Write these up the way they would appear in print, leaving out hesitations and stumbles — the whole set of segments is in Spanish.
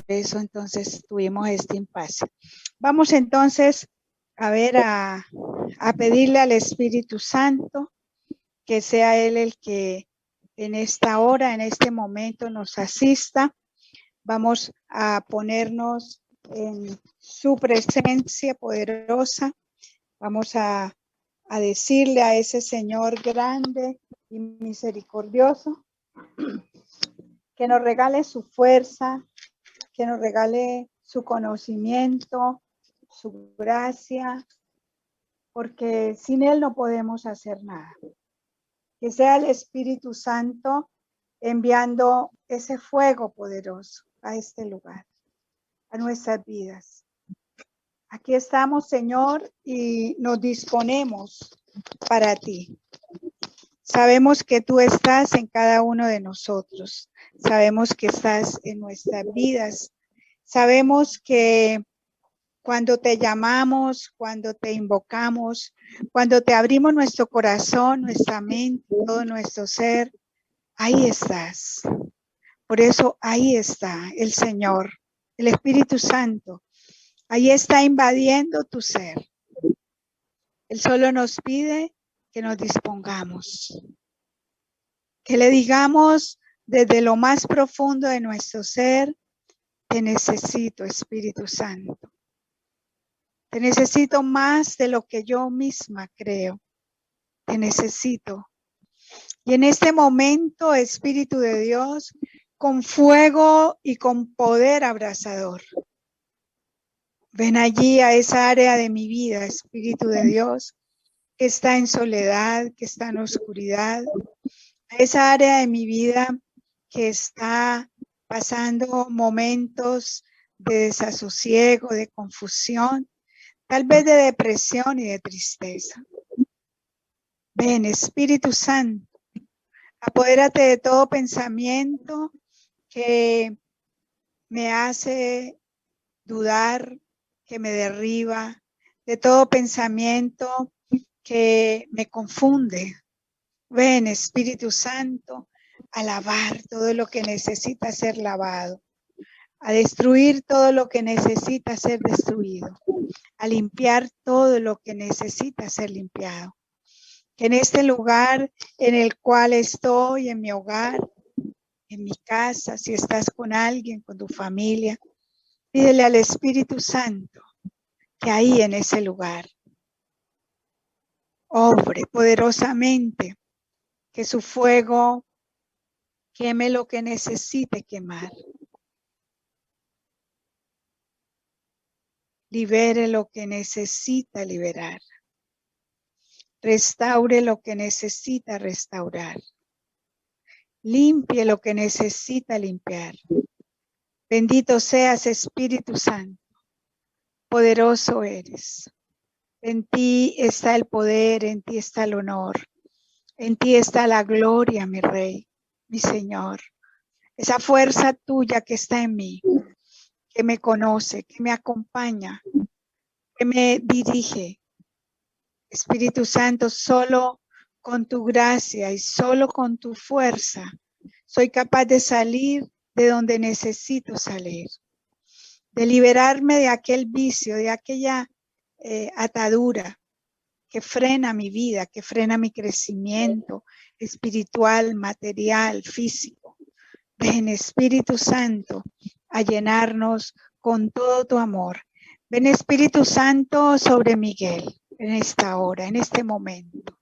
eso entonces tuvimos este impasse. Vamos entonces a ver a pedirle al Espíritu Santo que sea Él el que en esta hora, en este momento nos asista. Vamos a ponernos en su presencia poderosa. Vamos a decirle a ese Señor grande y misericordioso que nos regale su fuerza, que nos regale su conocimiento, su gracia, porque sin Él no podemos hacer nada. Que sea el Espíritu Santo enviando ese fuego poderoso a este lugar, a nuestras vidas. Aquí estamos, Señor, y nos disponemos para ti. Sabemos que tú estás en cada uno de nosotros. Sabemos que estás en nuestras vidas. Sabemos que cuando te llamamos, cuando te invocamos, cuando te abrimos nuestro corazón, nuestra mente, todo nuestro ser, ahí estás. Por eso ahí está el Señor, el Espíritu Santo. Ahí está invadiendo tu ser. Él solo nos pide que nos dispongamos, que le digamos desde lo más profundo de nuestro ser, te necesito, Espíritu Santo. Te necesito más de lo que yo misma creo. Te necesito. Y en este momento, Espíritu de Dios, con fuego y con poder abrasador, ven allí a esa área de mi vida, Espíritu de Dios, que está en soledad, que está en oscuridad, a esa área de mi vida que está pasando momentos de desasosiego, de confusión, tal vez de depresión y de tristeza. Ven, Espíritu Santo, apodérate de todo pensamiento que me hace dudar, que me derriba, de todo pensamiento que me confunde. Ven, Espíritu Santo, a lavar todo lo que necesita ser lavado, a destruir todo lo que necesita ser destruido, a limpiar todo lo que necesita ser limpiado. Que en este lugar en el cual estoy, en mi hogar, en mi casa, si estás con alguien, con tu familia, pídele al Espíritu Santo que ahí en ese lugar obre poderosamente, que su fuego queme lo que necesite quemar. Libere lo que necesita liberar. Restaure lo que necesita restaurar. Limpie lo que necesita limpiar. Bendito seas, Espíritu Santo. Poderoso eres. En ti está el poder, en ti está el honor. En ti está la gloria, mi Rey, mi Señor. Esa fuerza tuya que está en mí, que me conoce, que me acompaña, que me dirige. Espíritu Santo, solo con tu gracia y solo con tu fuerza soy capaz de salir de donde necesito salir, de liberarme de aquel vicio, de aquella atadura que frena mi vida, que frena mi crecimiento espiritual, material, físico. Ven, Espíritu Santo, a llenarnos con todo tu amor. Ven, Espíritu Santo, sobre Miguel en esta hora, en este momento.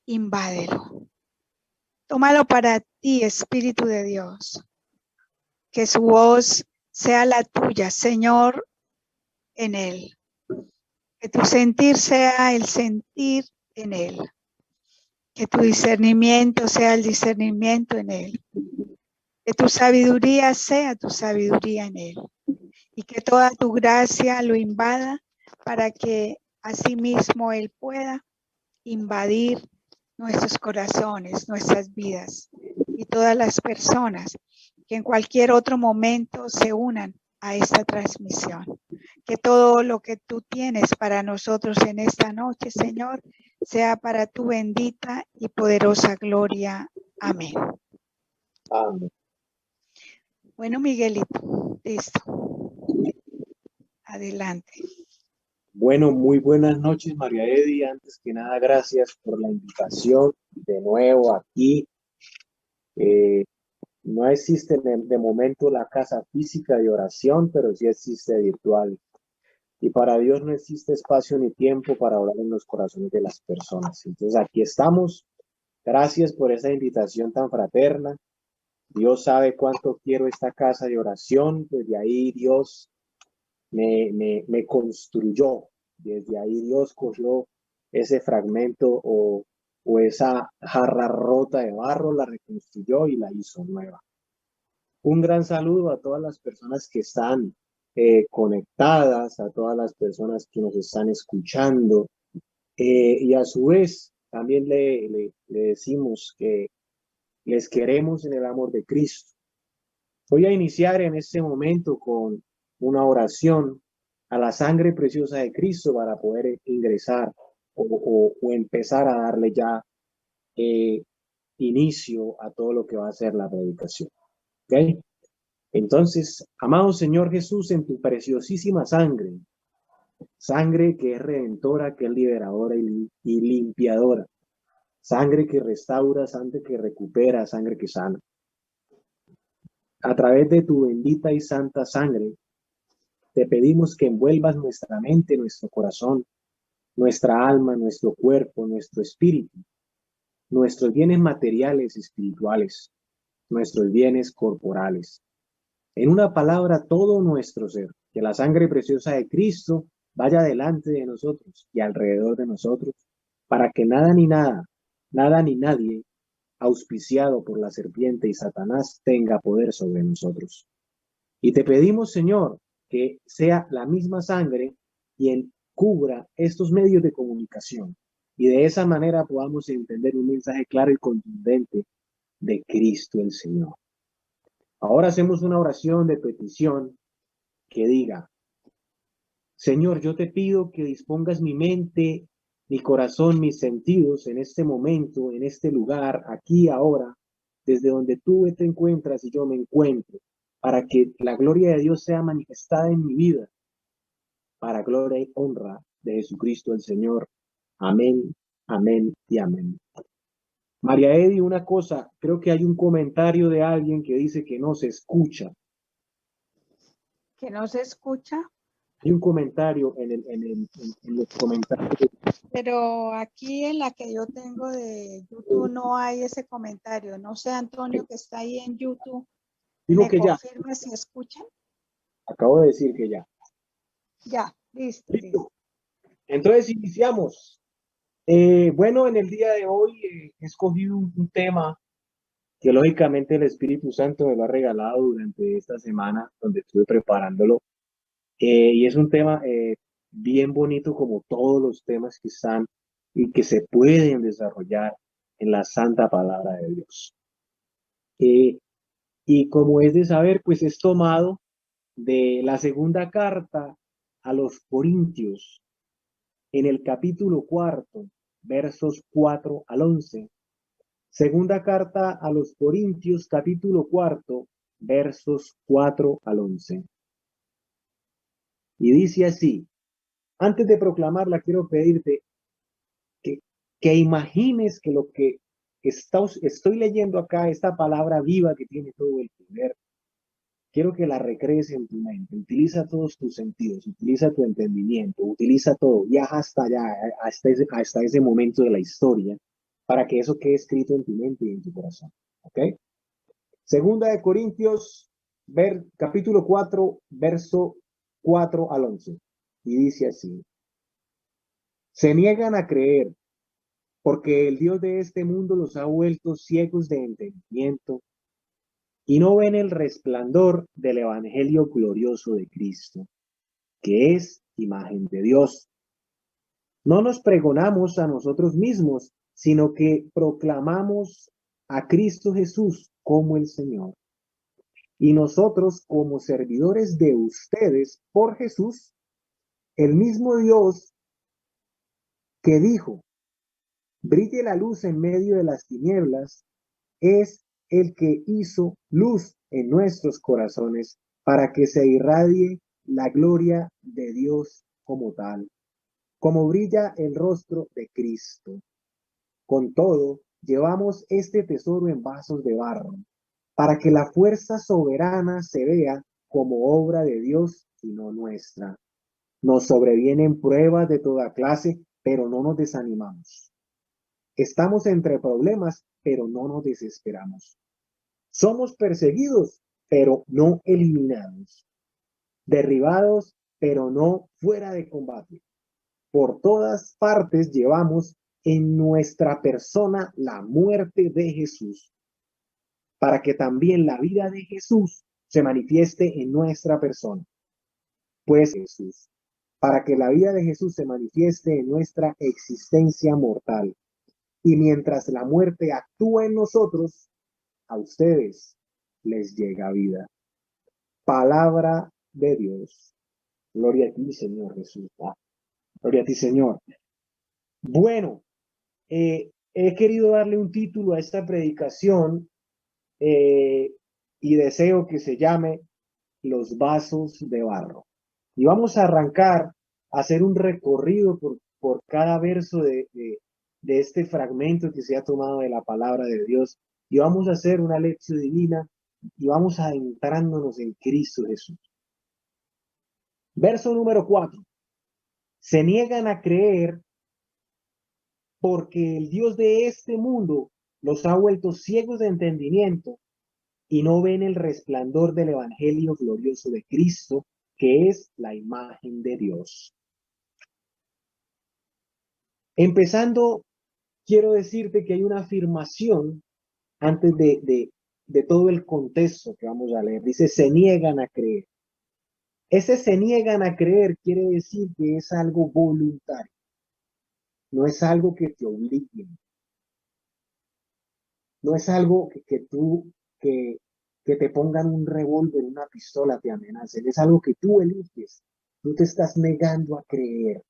Invádelo. Tómalo para ti, Espíritu de Dios. Que su voz sea la tuya, Señor, en él. Que tu sentir sea el sentir en él. Que tu discernimiento sea el discernimiento en él. Que tu sabiduría sea tu sabiduría en él. Y que toda tu gracia lo invada para que asimismo él pueda invadir nuestros corazones, nuestras vidas y todas las personas que en cualquier otro momento se unan a esta transmisión. Que todo lo que tú tienes para nosotros en esta noche, Señor, sea para tu bendita y poderosa gloria. Amén. Amén. Bueno, Miguelito, listo. Adelante. Bueno, muy buenas noches, María Edi. Antes que nada, gracias por la invitación de nuevo aquí. No existe de momento la casa física de oración, pero sí existe virtual. Y para Dios no existe espacio ni tiempo para orar en los corazones de las personas. Entonces aquí estamos. Gracias por esa invitación tan fraterna. Dios sabe cuánto quiero esta casa de oración. Desde ahí Dios me construyó. Desde ahí Dios cogió ese fragmento o esa jarra rota de barro, la reconstruyó y la hizo nueva. Un gran saludo a todas las personas que están conectadas, a todas las personas que nos están escuchando, y a su vez también le decimos que les queremos en el amor de Cristo. Voy a iniciar en este momento con una oración a la sangre preciosa de Cristo para poder ingresar o empezar a darle ya eh, inicio a todo lo que va a ser la predicación. ¿Okay? Entonces, amado Señor Jesús, en tu preciosísima sangre, sangre que es redentora, que es liberadora y limpiadora, sangre que restaura, sangre que recupera, sangre que sana. A través de tu bendita y santa sangre, te pedimos que envuelvas nuestra mente, nuestro corazón, nuestra alma, nuestro cuerpo, nuestro espíritu, nuestros bienes materiales y espirituales, nuestros bienes corporales. En una palabra, todo nuestro ser, que la sangre preciosa de Cristo vaya delante de nosotros y alrededor de nosotros, para que nada ni nadie, auspiciado por la serpiente y Satanás, tenga poder sobre nosotros. Y te pedimos, Señor, que sea la misma sangre quien cubra estos medios de comunicación y de esa manera podamos entender un mensaje claro y contundente de Cristo el Señor. Ahora hacemos una oración de petición que diga: Señor, yo te pido que dispongas mi mente, mi corazón, mis sentidos en este momento, en este lugar, aquí, ahora, desde donde tú te encuentras y yo me encuentro, para que la gloria de Dios sea manifestada en mi vida, para gloria y honra de Jesucristo el Señor. Amén, amén y amén. María Edi, una cosa, creo que hay un comentario de alguien que dice que no se escucha. ¿Que no se escucha? Hay un comentario en los comentarios. Pero aquí en la que yo tengo de YouTube no hay ese comentario. No sé, Antonio, que está ahí en YouTube, Digo ¿me que ya, confirma si escuchan? acabo de decir que ya. Ya, listo, listo. Listo. Entonces iniciamos. Bueno, en el día de hoy he escogido un tema que lógicamente el Espíritu Santo me lo ha regalado durante esta semana donde estuve preparándolo. Y es un tema bien bonito como todos los temas que están y que se pueden desarrollar en la santa palabra de Dios. Eh, y como es de saber, pues es tomado de la segunda carta a los Corintios, en el capítulo 4, versos 4 al 11. Segunda carta a los Corintios, capítulo 4, versos 4 al 11. Y dice así: antes de proclamarla, quiero pedirte que, que imagines que lo que estoy leyendo acá, esta palabra viva que tiene todo el poder, quiero que la recrees en tu mente. Utiliza todos tus sentidos, utiliza tu entendimiento, utiliza todo. Viaja hasta allá, hasta ese momento de la historia, para que eso quede escrito en tu mente y en tu corazón. ¿Ok? Segunda de Corintios, capítulo 4, verso 4 al 11. Y dice así: se niegan a creer porque el Dios de este mundo los ha vuelto ciegos de entendimiento y no ven el resplandor del evangelio glorioso de Cristo, que es imagen de Dios. No nos pregonamos a nosotros mismos, sino que proclamamos a Cristo Jesús como el Señor. Y nosotros, como servidores de ustedes por Jesús, el mismo Dios que dijo: brille la luz en medio de las tinieblas, es el que hizo luz en nuestros corazones para que se irradie la gloria de Dios como tal, como brilla el rostro de Cristo. Con todo, llevamos este tesoro en vasos de barro, para que la fuerza soberana se vea como obra de Dios y no nuestra. Nos sobrevienen pruebas de toda clase, pero no nos desanimamos. Estamos entre problemas, pero no nos desesperamos. Somos perseguidos, pero no eliminados. Derribados, pero no fuera de combate. Por todas partes llevamos en nuestra persona la muerte de Jesús, para que también la vida de Jesús se manifieste en nuestra persona. Pues Jesús, para que la vida de Jesús se manifieste en nuestra existencia mortal. Y mientras la muerte actúa en nosotros, a ustedes les llega vida. Palabra de Dios. Gloria a ti, Señor Jesús. Gloria a ti, Señor. Bueno, he querido darle un título a esta predicación y deseo que se llame Los vasos de barro. Y vamos a arrancar a hacer un recorrido por cada verso de este fragmento que se ha tomado de la palabra de Dios. Y vamos a hacer una lección divina y vamos adentrándonos en Cristo Jesús. Verso número 4. Se niegan a creer porque el Dios de este mundo los ha vuelto ciegos de entendimiento y no ven el resplandor del evangelio glorioso de Cristo, que es la imagen de Dios. Empezando, quiero decirte que hay una afirmación antes de todo el contexto que vamos a leer. Dice, se niegan a creer. Ese se niegan a creer quiere decir que es algo voluntario. No es algo que te obliguen. No es algo que te pongan un revólver, una pistola, te amenacen. Es algo que tú eliges. Tú te estás negando a creer.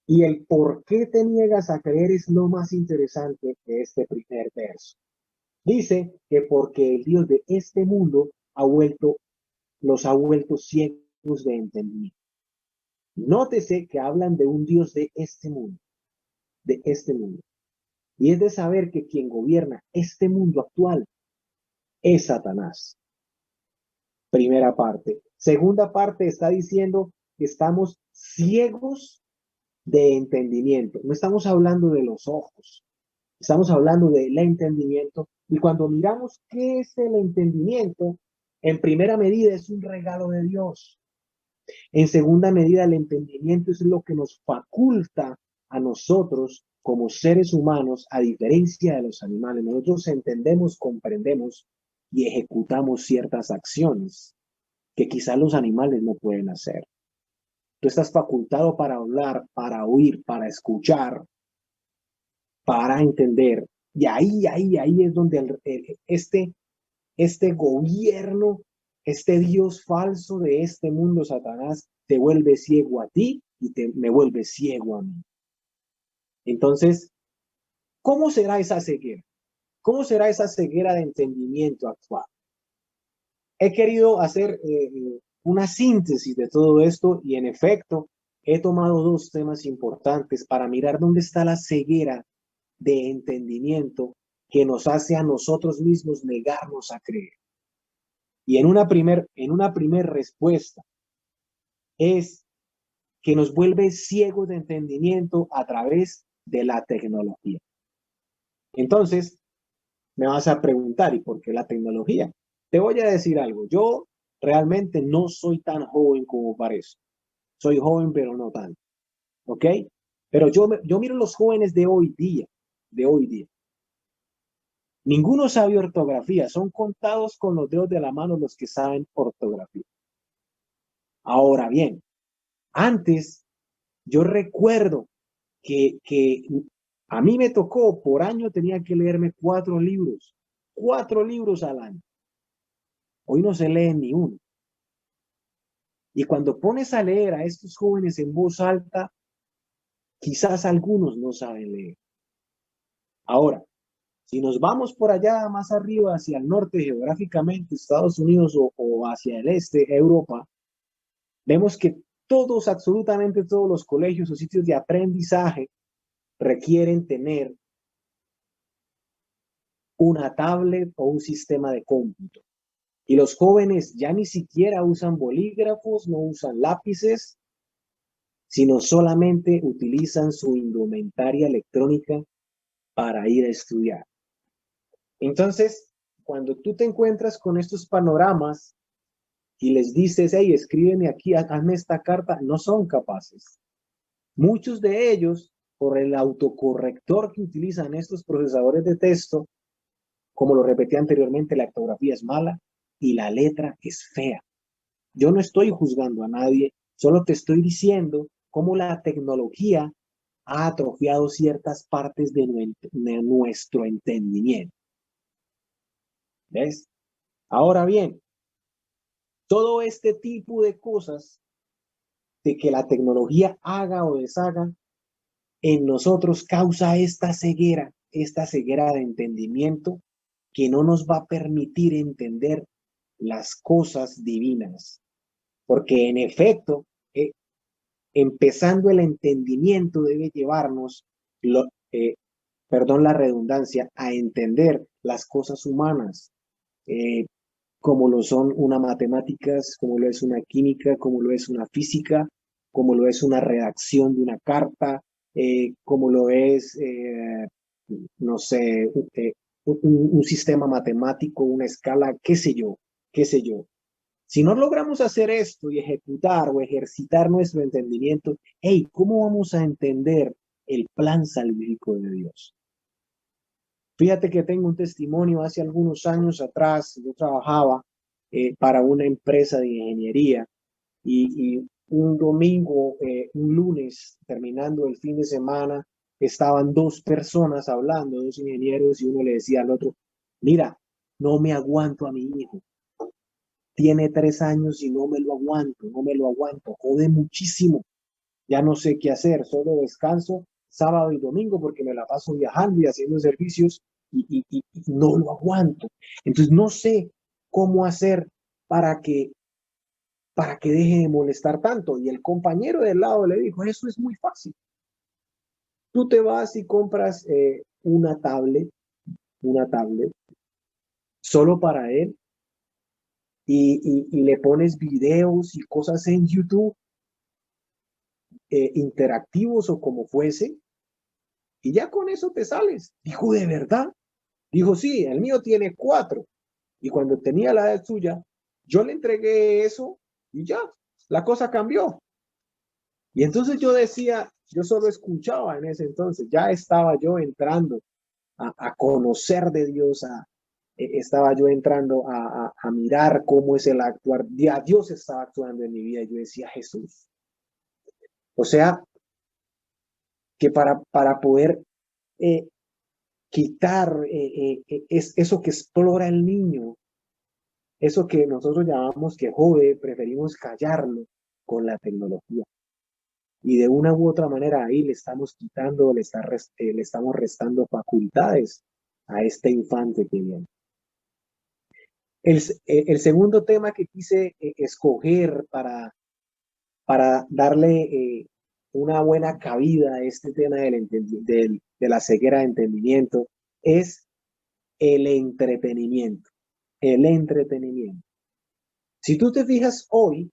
Y el por qué te niegas a creer es lo más interesante de este primer verso. Dice que porque el Dios de este mundo los ha vuelto ciegos de entendimiento. Nótese que hablan de un Dios de este mundo, de este mundo. Y es de saber que quien gobierna este mundo actual es Satanás. Primera parte. Segunda parte está diciendo que estamos ciegos de entendimiento. No estamos hablando de los ojos, estamos hablando del entendimiento. Y cuando miramos qué es el entendimiento, en primera medida es un regalo de Dios. En segunda medida, el entendimiento es lo que nos faculta a nosotros como seres humanos, a diferencia de los animales. Nosotros entendemos, comprendemos y ejecutamos ciertas acciones que quizás los animales no pueden hacer. Tú estás facultado para hablar, para oír, para escuchar, para entender. Y ahí es donde este gobierno, este Dios falso de este mundo, Satanás, te vuelve ciego a ti y me vuelve ciego a mí. Entonces, ¿cómo será esa ceguera? ¿Cómo será esa ceguera de entendimiento actual? He querido hacer una síntesis de todo esto y en efecto he tomado dos temas importantes para mirar dónde está la ceguera de entendimiento que nos hace a nosotros mismos negarnos a creer. Y en una primer respuesta es que nos vuelve ciegos de entendimiento a través de la tecnología. Entonces, me vas a preguntar, ¿y por qué la tecnología? Te voy a decir algo. Yo realmente no soy tan joven como parezco. Soy joven, pero no tanto. ¿Ok? Pero yo miro los jóvenes de hoy día. Ninguno sabe ortografía. Son contados con los dedos de la mano los que saben ortografía. Ahora bien, antes yo recuerdo que a mí me tocó, por año tenía que leerme 4 libros al año. Hoy no se lee ni uno. Y cuando pones a leer a estos jóvenes en voz alta, quizás algunos no saben leer. Ahora, Si nos vamos por allá más arriba, hacia el norte geográficamente, Estados Unidos o hacia el este, Europa, vemos que todos, absolutamente todos los colegios o sitios de aprendizaje requieren tener una tablet o un sistema de cómputo. Y los jóvenes ya ni siquiera usan bolígrafos, no usan lápices, sino solamente utilizan su indumentaria electrónica para ir a estudiar. Entonces, cuando tú te encuentras con estos panoramas y les dices, hey, escríbeme aquí, hazme esta carta, no son capaces. Muchos de ellos, por el autocorrector que utilizan estos procesadores de texto, como lo repetí anteriormente, la ortografía es mala y la letra es fea. Yo no estoy juzgando a nadie, solo te estoy diciendo cómo la tecnología ha atrofiado ciertas partes de nuestro entendimiento. ¿Ves? Ahora bien, todo este tipo de cosas de que la tecnología haga o deshaga en nosotros causa esta ceguera de entendimiento que no nos va a permitir entender las cosas divinas. Porque en efecto, empezando el entendimiento debe llevarnos, perdón la redundancia, a entender las cosas humanas, como lo son una matemáticas, como lo es una química, como lo es una física, como lo es una redacción de una carta, como lo es, no sé, un sistema matemático, una escala, qué sé yo, qué sé yo. Si no logramos hacer esto y ejecutar o ejercitar nuestro entendimiento, hey, ¿cómo vamos a entender el plan salvífico de Dios? Fíjate que tengo un testimonio hace algunos años atrás. Yo trabajaba para una empresa de ingeniería y un domingo, un lunes, terminando el fin de semana, estaban dos personas hablando, dos ingenieros, y uno le decía al otro, mira, no me aguanto a mi hijo. Tiene 3 años y no me lo aguanto, jode muchísimo. Ya no sé qué hacer, solo descanso sábado y domingo porque me la paso viajando y haciendo servicios y no lo aguanto. Entonces no sé cómo hacer para que, deje de molestar tanto. Y el compañero del lado le dijo, eso es muy fácil. Tú te vas y compras una tablet solo para él y le pones videos y cosas en YouTube interactivos o como fuese, y ya con eso te sales. Dijo, ¿de verdad? Dijo, sí, el mío tiene 4. Y cuando tenía la edad suya, yo le entregué eso y ya, la cosa cambió. Y entonces yo decía, yo solo escuchaba en ese entonces, ya estaba yo entrando a conocer de Dios, estaba yo entrando a mirar cómo es el actuar. Ya Dios estaba actuando en mi vida. Y yo decía, Jesús. O sea, que para poder quitar es eso que explora el niño, eso que nosotros llamamos que jode, preferimos callarlo con la tecnología. Y de una u otra manera ahí le estamos quitando, le estamos restando facultades a este infante que viene. El segundo tema que quise escoger para darle una buena cabida a este tema de la ceguera de entendimiento es el entretenimiento. El entretenimiento. Si tú te fijas hoy,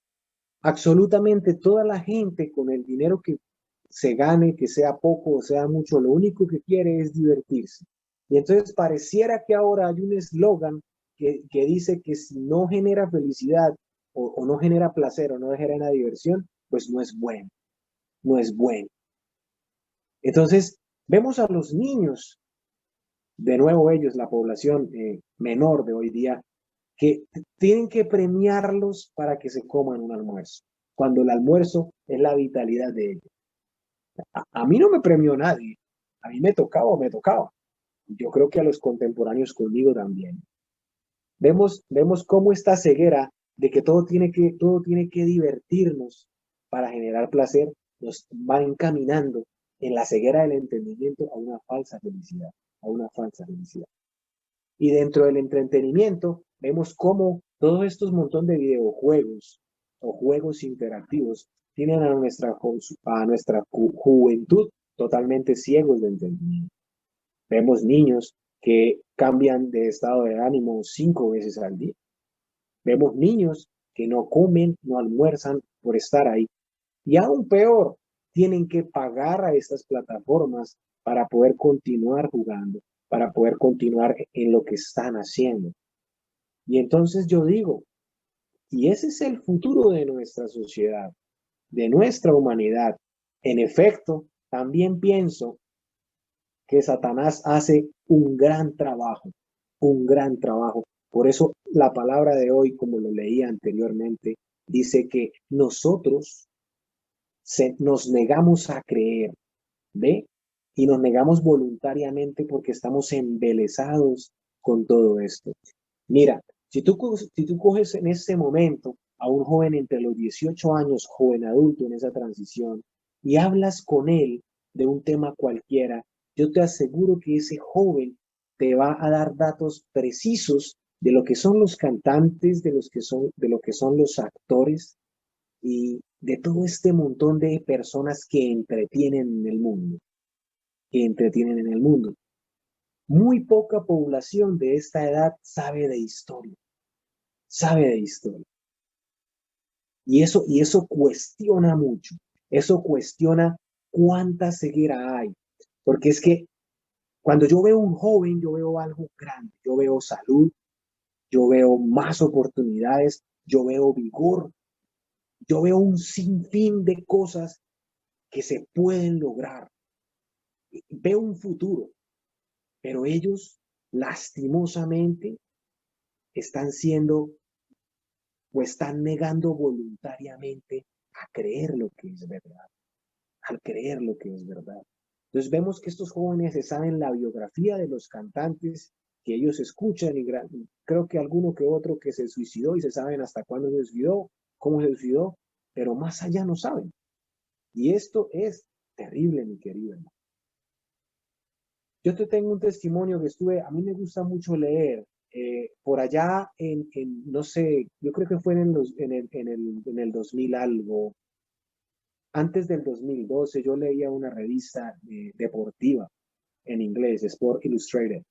absolutamente toda la gente con el dinero que se gane, que sea poco o sea mucho, lo único que quiere es divertirse. Y entonces pareciera que ahora hay un eslogan que dice que si no genera felicidad o no genera placer o no genera diversión, pues no es bueno, no es bueno. Entonces, vemos a los niños, de nuevo ellos, la población menor de hoy día, que tienen que premiarlos para que se coman un almuerzo, cuando el almuerzo es la vitalidad de ellos. A mí no me premió nadie, a mí me tocaba o me tocaba. Yo creo que a los contemporáneos conmigo también. Vemos cómo esta ceguera de que todo tiene que divertirnos para generar placer, nos va encaminando en la ceguera del entendimiento a una falsa felicidad. a una falsa felicidad. Y dentro del entretenimiento vemos cómo todos estos montón de videojuegos o juegos interactivos tienen a nuestra juventud totalmente ciegos de entendimiento. Vemos niños que cambian de estado de ánimo 5 veces al día. Vemos niños que no comen, no almuerzan por estar ahí. Y aún peor, tienen que pagar a estas plataformas para poder continuar jugando, para poder continuar en lo que están haciendo. Y entonces yo digo, y ese es el futuro de nuestra sociedad, de nuestra humanidad. En efecto, también pienso que Satanás hace un gran trabajo, un gran trabajo. Por eso la palabra de hoy, como lo leía anteriormente, dice que nosotros nos negamos a creer, ¿ve? Y nos negamos voluntariamente porque estamos embelesados con todo esto. Mira, si tú coges en este momento a un joven entre los 18 años, joven adulto en esa transición, y hablas con él de un tema cualquiera, yo te aseguro que ese joven te va a dar datos precisos de lo que son los cantantes, de lo que son los actores y de todo este montón de personas que entretienen en el mundo, que entretienen en el mundo. Muy poca población de esta edad sabe de historia, sabe de historia. Y eso cuestiona mucho, eso cuestiona cuánta ceguera hay, porque es que cuando yo veo un joven, yo veo algo grande, yo veo salud, yo veo más oportunidades, yo veo vigor, yo veo un sinfín de cosas que se pueden lograr. Veo un futuro, pero ellos lastimosamente están siendo o están negando voluntariamente a creer lo que es verdad, al creer lo que es verdad. Entonces vemos que estos jóvenes se saben la biografía de los cantantes que ellos escuchan y creo que alguno que otro que se suicidó y se saben hasta cuándo se suicidó, cómo se suicidó, pero más allá no saben. Y esto es terrible, mi querido hermano. Yo te tengo un testimonio que a mí me gusta mucho leer, por allá no sé, yo creo que fue en el 2000 algo, antes del 2012 yo leía una revista deportiva en inglés, Sport Illustrated,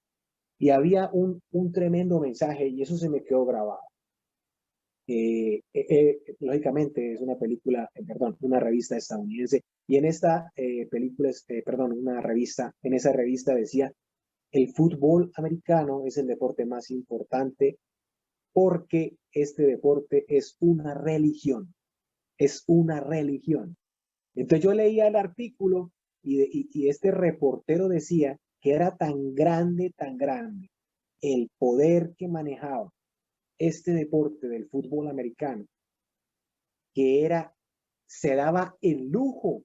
y había un tremendo mensaje y eso se me quedó grabado. Lógicamente es una película, perdón, una revista estadounidense, y en esta película, perdón, una revista, en esa revista decía: el fútbol americano es el deporte más importante porque este deporte es una religión, es una religión. Entonces yo leía el artículo y este reportero decía que era tan grande el poder que manejaba este deporte del fútbol americano, que se daba el lujo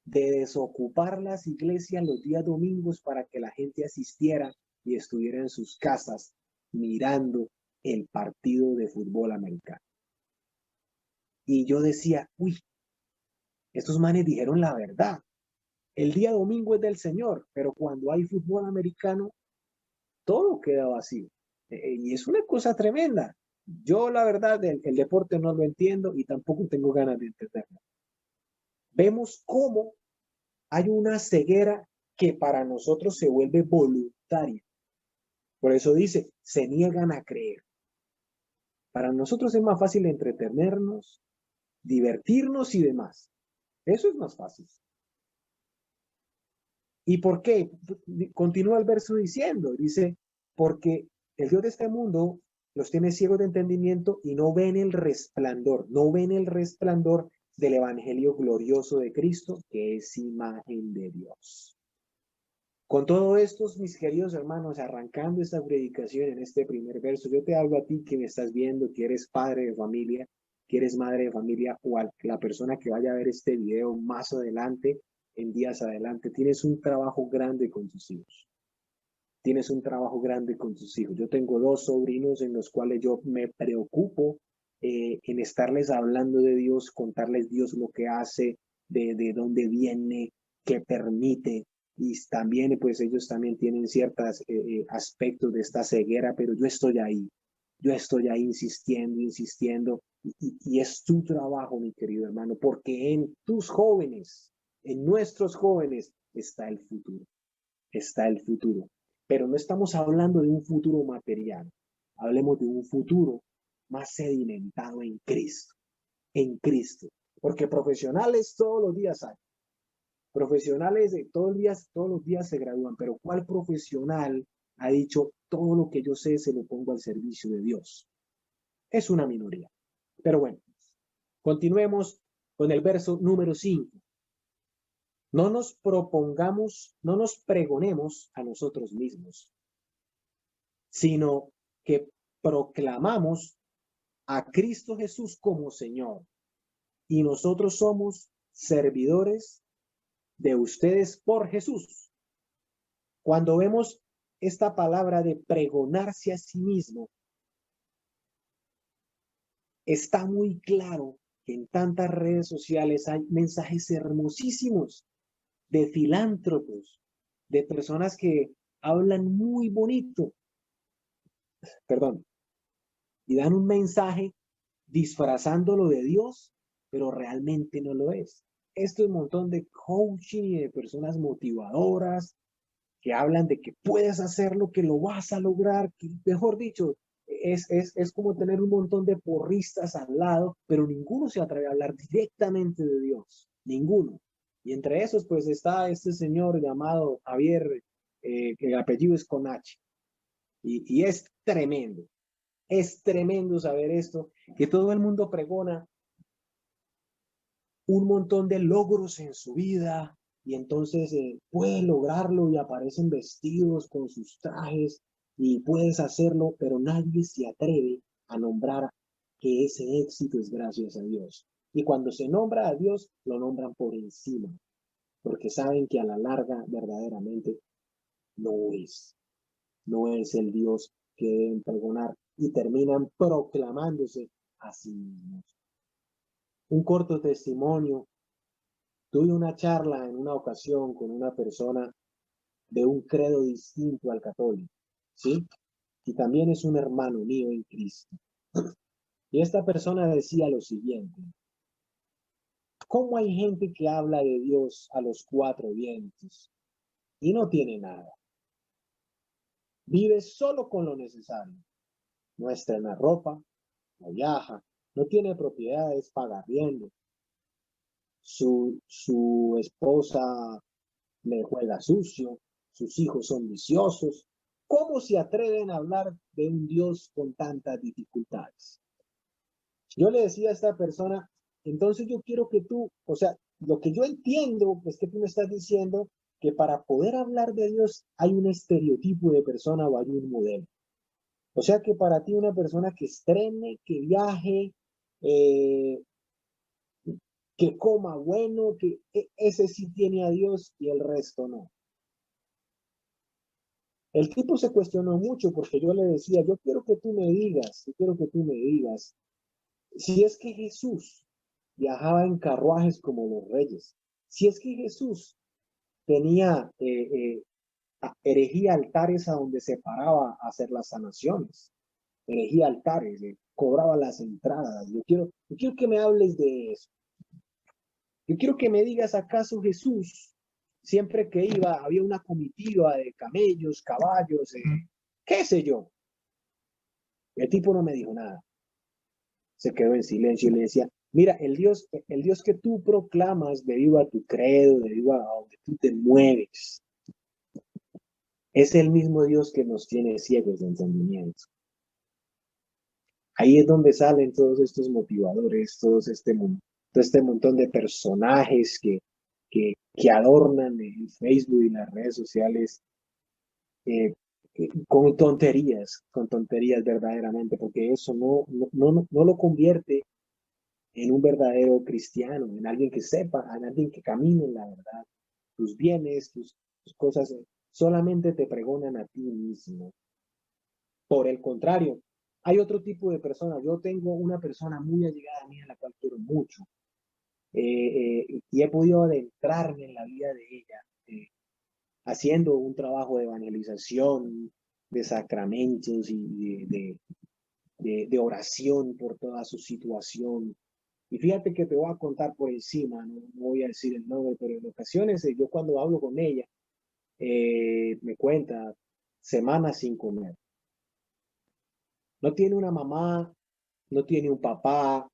de desocupar las iglesias los días domingos para que la gente asistiera y estuviera en sus casas mirando el partido de fútbol americano. Y yo decía, uy, estos manes dijeron la verdad. El día domingo es del Señor, pero cuando hay fútbol americano, todo queda vacío. Y es una cosa tremenda. Yo, la verdad, el deporte no lo entiendo y tampoco tengo ganas de entenderlo. Vemos cómo hay una ceguera que para nosotros se vuelve voluntaria. Por eso dice, se niegan a creer. Para nosotros es más fácil entretenernos, divertirnos y demás. Eso es más fácil. ¿Y por qué? Continúa el verso diciendo, dice, porque el Dios de este mundo los tiene ciegos de entendimiento y no ven el resplandor, no ven el resplandor del evangelio glorioso de Cristo, que es imagen de Dios. Con todo esto, mis queridos hermanos, arrancando esta predicación en este primer verso, yo te hablo a ti que me estás viendo, que eres padre de familia, que eres madre de familia, o a la persona que vaya a ver este video más adelante, en días adelante. Tienes un trabajo grande con tus hijos. Tienes un trabajo grande con tus hijos. Yo tengo 2 sobrinos en los cuales yo me preocupo en estarles hablando de Dios, contarles Dios lo que hace, de dónde viene, qué permite, y también pues ellos también tienen ciertos aspectos de esta ceguera, pero yo estoy ahí insistiendo, insistiendo, y es tu trabajo, mi querido hermano, porque en tus jóvenes, en nuestros jóvenes está el futuro, pero no estamos hablando de un futuro material, hablemos de un futuro más sedimentado en Cristo, porque profesionales todos los días hay. Profesionales de todos los días se gradúan, pero ¿cuál profesional ha dicho todo lo que yo sé se lo pongo al servicio de Dios? Es una minoría. Pero bueno, continuemos con el verso número 5. No nos propongamos, no nos pregonemos a nosotros mismos, sino que proclamamos a Cristo Jesús como Señor, y nosotros somos servidores de ustedes por Jesús. Cuando vemos esta palabra de pregonarse a sí mismo, está muy claro que en tantas redes sociales hay mensajes hermosísimos de filántropos, de personas que hablan muy bonito, perdón, y dan un mensaje disfrazándolo de Dios, pero realmente no lo es. Esto es un montón de coaching y de personas motivadoras que hablan de que puedes hacerlo, que lo vas a lograr, que, mejor dicho, es como tener un montón de porristas al lado, pero ninguno se atreve a hablar directamente de Dios, ninguno. Y entre esos, pues está este señor llamado Javier, que el apellido es con H, y es tremendo saber esto, que todo el mundo pregona un montón de logros en su vida y entonces puede lograrlo y aparecen vestidos con sus trajes y puedes hacerlo, pero nadie se atreve a nombrar que ese éxito es gracias a Dios. Y cuando se nombra a Dios, lo nombran por encima, porque saben que a la larga verdaderamente no es, no es el Dios que deben pregonar y terminan proclamándose a sí mismos. Un corto testimonio. Tuve una charla en una ocasión con una persona de un credo distinto al católico, ¿sí? Y también es un hermano mío en Cristo. Y esta persona decía lo siguiente: ¿cómo hay gente que habla de Dios a los cuatro vientos y no tiene nada? Vive solo con lo necesario. No estrena ropa, no viaja, no tiene propiedades, paga arriendo. Su esposa le juega sucio, sus hijos son viciosos. ¿Cómo se atreven a hablar de un Dios con tantas dificultades? Yo le decía a esta persona, entonces yo quiero que tú, o sea, lo que yo entiendo es que tú me estás diciendo que para poder hablar de Dios hay un estereotipo de persona o hay un modelo. O sea que para ti una persona que estrene, que viaje, eh, que coma bueno, que ese sí tiene a Dios y el resto no. El tipo se cuestionó mucho porque yo le decía, yo quiero que tú me digas, si es que Jesús viajaba en carruajes como los reyes, si es que Jesús tenía, erigía altares a donde se paraba a hacer las sanaciones, erigía altares, cobraba las entradas, yo quiero que me hables de eso. Yo quiero que me digas, ¿acaso Jesús, siempre que iba, había una comitiva de camellos, caballos, qué sé yo? El tipo no me dijo nada. Se quedó en silencio y le decía, mira, el Dios que tú proclamas debido a tu credo, debido a donde tú te mueves, es el mismo Dios que nos tiene ciegos de entendimiento. Ahí es donde salen todos estos motivadores, todo este montón de personajes que adornan el Facebook y las redes sociales, eh, con tonterías verdaderamente, porque eso no lo convierte en un verdadero cristiano, en alguien que sepa, en alguien que camine en la verdad. Tus bienes, tus cosas, solamente te pregonan a ti mismo. Por el contrario, hay otro tipo de personas. Yo tengo una persona muy allegada a mí, a la cual quiero mucho, y he podido adentrarme en la vida de ella. haciendo un trabajo de evangelización, de sacramentos y de oración por toda su situación. Y fíjate que te voy a contar por encima, no voy a decir el nombre, pero en ocasiones yo cuando hablo con ella, me cuenta semanas sin comer. No tiene una mamá, no tiene un papá,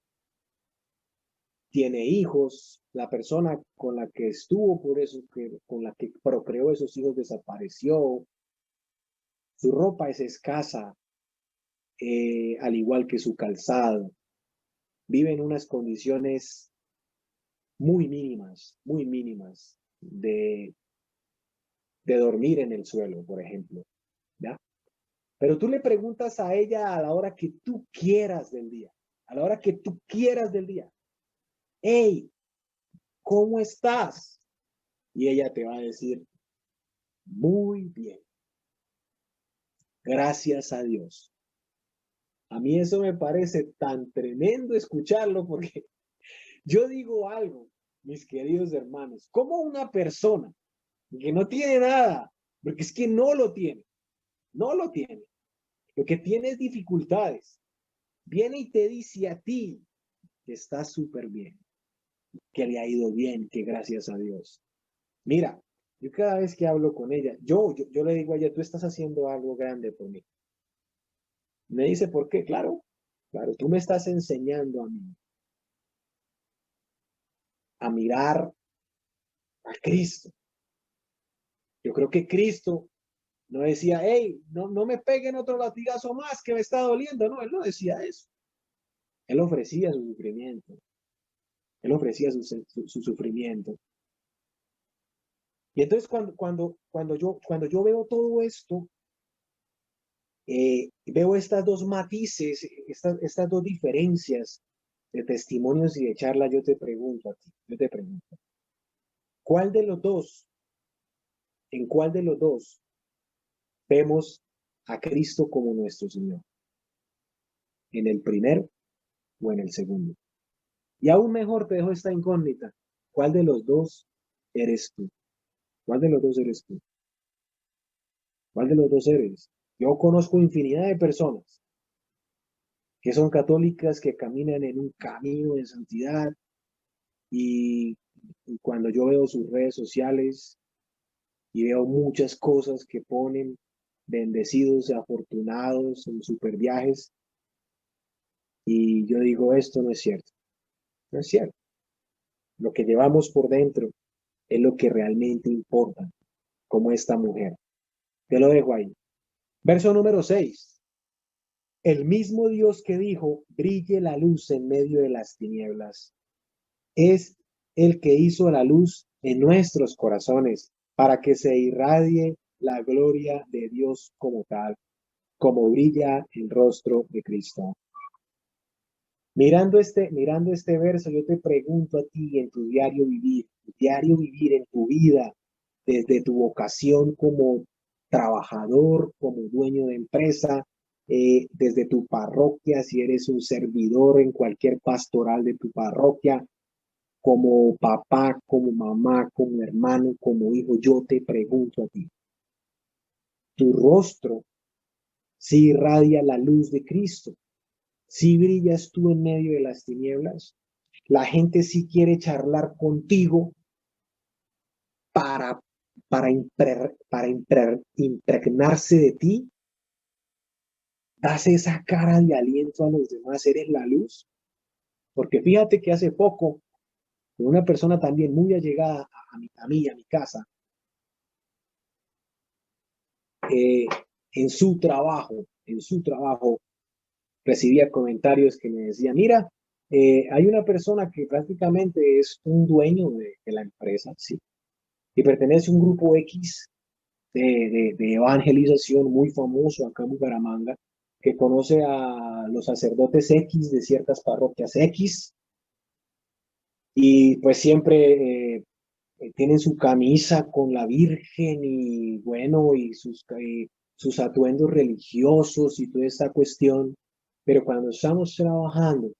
tiene hijos. La persona con la que estuvo, por eso, con la que procreó esos hijos desapareció. Su ropa es escasa, al igual que su calzado. Vive en unas condiciones muy mínimas de dormir en el suelo, por ejemplo, ¿ya? Pero tú le preguntas a ella a la hora que tú quieras del día, a la hora que tú quieras del día, hey, ¿cómo estás? Y ella te va a decir, muy bien, gracias a Dios. A mí eso me parece tan tremendo escucharlo porque yo digo algo, mis queridos hermanos, como una persona que no tiene nada, porque es que no lo tiene, no lo tiene, lo que tiene es dificultades, viene y te dice a ti que está súper bien, que le ha ido bien, que gracias a Dios. Mira, yo cada vez que hablo con ella, yo le digo a ella, tú estás haciendo algo grande por mí. Me dice, ¿por qué? Claro, claro, tú me estás enseñando a mí a mirar a Cristo. Yo creo que Cristo no decía, hey, no me peguen otro latigazo más que me está doliendo. No, él no decía eso. Él ofrecía su sufrimiento. Él ofrecía su sufrimiento. Y entonces cuando yo veo todo esto, veo estas dos matices, estas dos diferencias de testimonios y de charla, yo te pregunto a ti, yo te pregunto, ¿cuál de los dos, en cuál de los dos vemos a Cristo como nuestro Señor? ¿En el primero o en el segundo? Y aún mejor te dejo esta incógnita, ¿cuál de los dos eres tú? ¿Cuál de los dos eres tú? ¿Cuál de los dos eres? Yo conozco infinidad de personas que son católicas, que caminan en un camino de santidad y cuando yo veo sus redes sociales y veo muchas cosas que ponen bendecidos y afortunados en super viajes y yo digo, esto no es cierto, no es cierto. Lo que llevamos por dentro es lo que realmente importa, como esta mujer. Te lo dejo ahí. Verso número 6. El mismo Dios que dijo, brille la luz en medio de las tinieblas, es el que hizo la luz en nuestros corazones para que se irradie la gloria de Dios como tal, como brilla el rostro de Cristo. Mirando este verso, yo te pregunto a ti en tu diario vivir en tu vida, desde tu vocación como trabajador, como dueño de empresa, desde tu parroquia, si eres un servidor en cualquier pastoral de tu parroquia, como papá, como mamá, como hermano, como hijo, yo te pregunto a ti, ¿tu rostro si irradia la luz de Cristo? ¿Si brillas tú en medio de las tinieblas? La gente sí quiere charlar contigo para, impregnarse de ti. ¿Das esa cara de aliento a los demás? ¿Eres la luz? Porque fíjate que hace poco, una persona también muy allegada a mí, a mi casa, eh, en su trabajo, recibía comentarios que me decían, mira, hay una persona que prácticamente es un dueño de la empresa, ¿sí? Y pertenece a un grupo X de evangelización muy famoso acá en Bucaramanga, que conoce a los sacerdotes X de ciertas parroquias X, y pues siempre tienen su camisa con la Virgen y bueno, y sus atuendos religiosos y toda esta cuestión, pero cuando estamos trabajando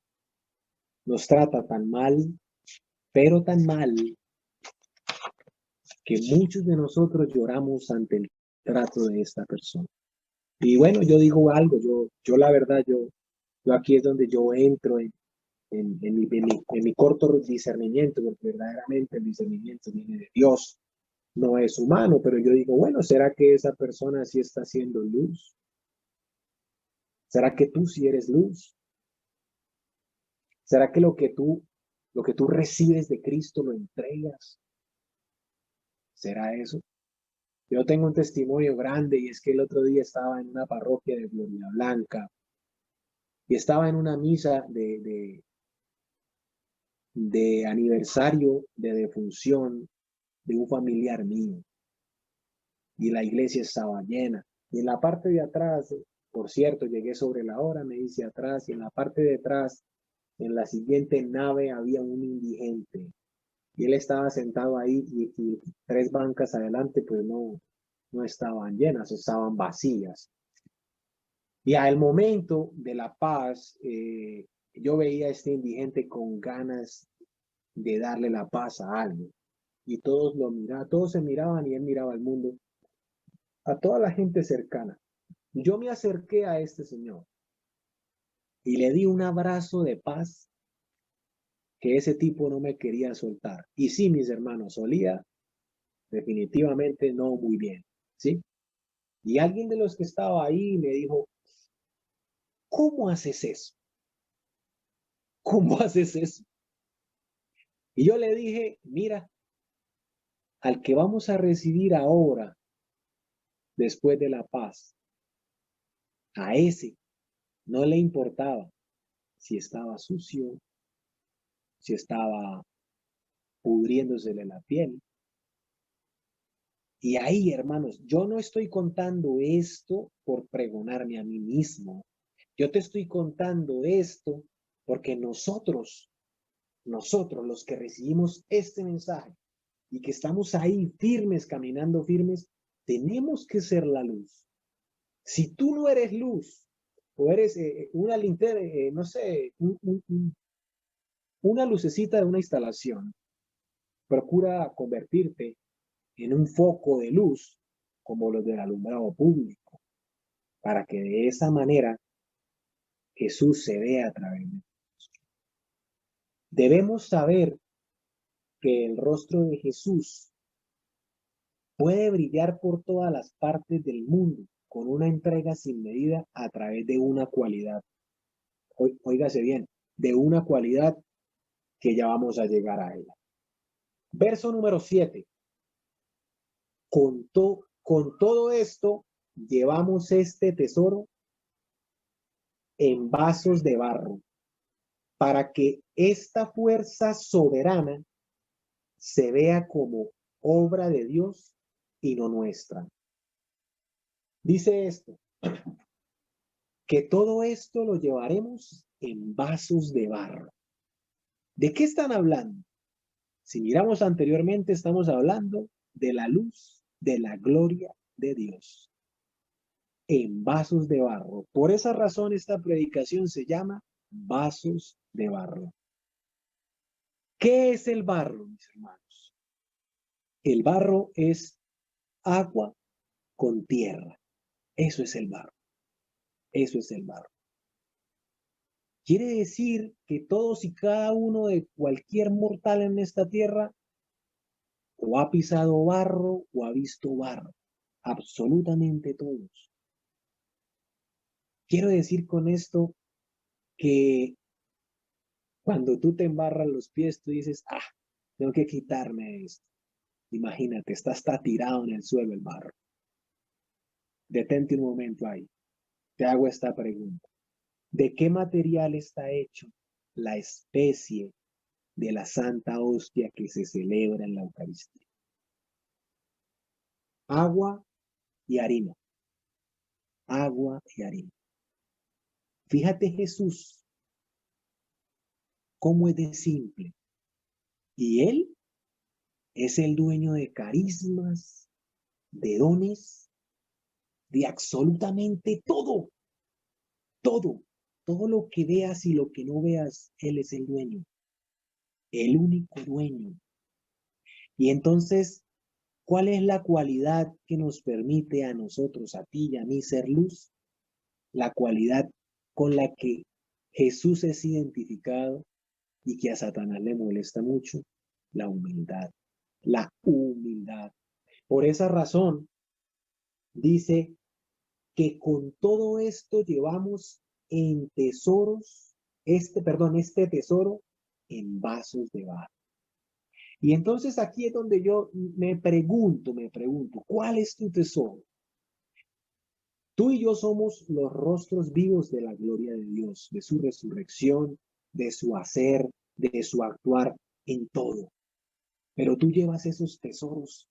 nos trata tan mal, pero tan mal, que muchos de nosotros lloramos ante el trato de esta persona. Y bueno, yo digo algo, yo la verdad, yo aquí es donde yo entro en mi corto discernimiento, porque verdaderamente el discernimiento viene de Dios, no es humano, pero yo digo, bueno, ¿será que esa persona sí está haciendo luz? ¿Será que tú sí eres luz? ¿Será que lo que tú recibes de Cristo lo entregas? ¿Será eso? Yo tengo un testimonio grande y es que el otro día estaba en una parroquia de Gloria Blanca y estaba en una misa de aniversario de defunción de un familiar mío y la iglesia estaba llena. Y en la parte de atrás, por cierto, llegué sobre la hora, me dice atrás, y en la parte de atrás, en la siguiente nave, había un indigente. Y él estaba sentado ahí y tres bancas adelante, pues no estaban llenas, estaban vacías. Y al momento de la paz, yo veía a este indigente con ganas de darle la paz a alguien. Y todos lo miraban, todos se miraban y él miraba al mundo, a toda la gente cercana. Yo me acerqué a este señor y le di un abrazo de paz que ese tipo no me quería soltar. Y sí, mis hermanos, olía definitivamente no muy bien, ¿sí? Y alguien de los que estaba ahí me dijo, ¿cómo haces eso? ¿Cómo haces eso? Y yo le dije, mira, al que vamos a recibir ahora, después de la paz, a ese no le importaba si estaba sucio, si estaba pudriéndosele la piel. Y ahí, hermanos, yo no estoy contando esto por pregonarme a mí mismo. Yo te estoy contando esto porque nosotros los que recibimos este mensaje y que estamos ahí firmes, caminando firmes, tenemos que ser la luz. Si tú no eres luz o eres una linterna, no sé, una lucecita de una instalación, procura convertirte en un foco de luz como los del alumbrado público, para que de esa manera Jesús se vea a través de nosotros. Debemos saber que el rostro de Jesús puede brillar por todas las partes del mundo con una entrega sin medida a través de una cualidad. Óigase bien, de una cualidad que ya vamos a llegar a ella. Verso número 7. Con todo esto llevamos este tesoro en vasos de barro, para que esta fuerza soberana se vea como obra de Dios y no nuestra. Dice esto, que todo esto lo llevaremos en vasos de barro. ¿De qué están hablando? Si miramos anteriormente, estamos hablando de la luz, de la gloria de Dios, en vasos de barro. Por esa razón esta predicación se llama vasos de barro. ¿Qué es el barro, mis hermanos? El barro es agua con tierra. Eso es el barro. Eso es el barro. Quiere decir que todos y cada uno de cualquier mortal en esta tierra o ha pisado barro o ha visto barro. Absolutamente todos. Quiero decir con esto que cuando tú te embarras los pies, tú dices, tengo que quitarme esto. Imagínate, está tirado en el suelo el barro. Detente un momento ahí. Te hago esta pregunta. ¿De qué material está hecho la especie de la Santa Hostia que se celebra en la Eucaristía? Agua y harina. Agua y harina. Fíjate Jesús, cómo es de simple. Y Él es el dueño de carismas, de dones, de absolutamente todo. Todo. Todo lo que veas y lo que no veas, Él es el dueño. El único dueño. Y entonces, ¿Cuál es la cualidad que nos permite a nosotros, a ti y a mí, ser luz? La cualidad con la que Jesús es identificado y que a Satanás le molesta mucho, la humildad. La humildad. Por esa razón, dice que con todo esto llevamos en tesoros, este tesoro en vasos de barro. Y entonces aquí es donde yo me pregunto, ¿cuál es tu tesoro? Tú y yo somos los rostros vivos de la gloria de Dios, de su resurrección, de su hacer, de su actuar en todo. Pero tú llevas esos tesoros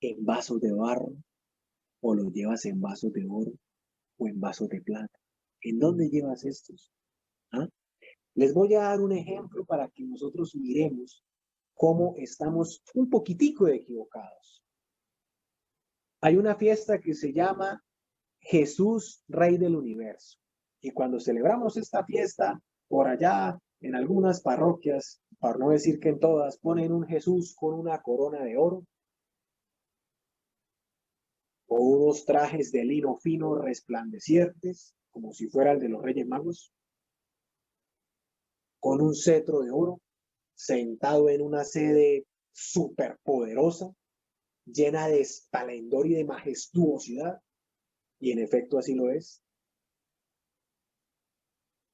en vasos de barro, o los llevas en vasos de oro, o en vasos de plata. ¿En dónde llevas estos? ¿Ah? Les voy a dar un ejemplo para que nosotros miremos cómo estamos un poquitico equivocados. Hay una fiesta que se llama Jesús, Rey del Universo. Y cuando celebramos esta fiesta, por allá en algunas parroquias, para no decir que en todas, ponen un Jesús con una corona de oro o unos trajes de lino fino resplandecientes, como si fuera el de los Reyes Magos, con un cetro de oro, sentado en una sede superpoderosa, llena de esplendor y de majestuosidad, y en efecto así lo es.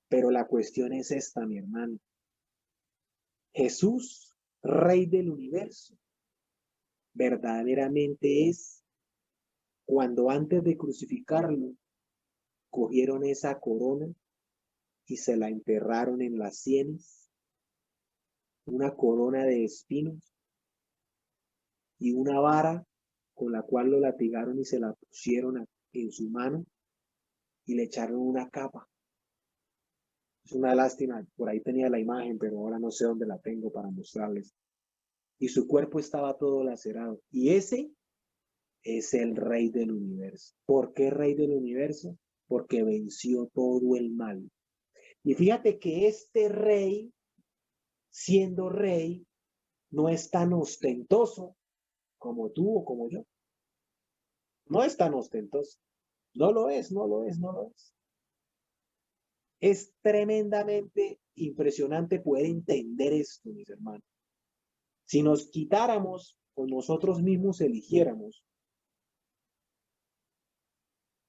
Pero la cuestión es esta, mi hermano. Jesús, Rey del Universo, verdaderamente es cuando antes de crucificarlo, cogieron esa corona y se la enterraron en las sienes, una corona de espinos y una vara con la cual lo latigaron y se la pusieron en su mano y le echaron una capa. Es una lástima, por ahí tenía la imagen, pero ahora no sé dónde la tengo para mostrarles. Y su cuerpo estaba todo lacerado. Y ese es el Rey del Universo. ¿Por qué Rey del Universo? Porque venció todo el mal. Y fíjate que este rey, siendo rey, no es tan ostentoso como tú o como yo. No es tan ostentoso. No lo es. Es tremendamente impresionante poder entender esto, mis hermanos. Si nos quitáramos o nosotros mismos eligiéramos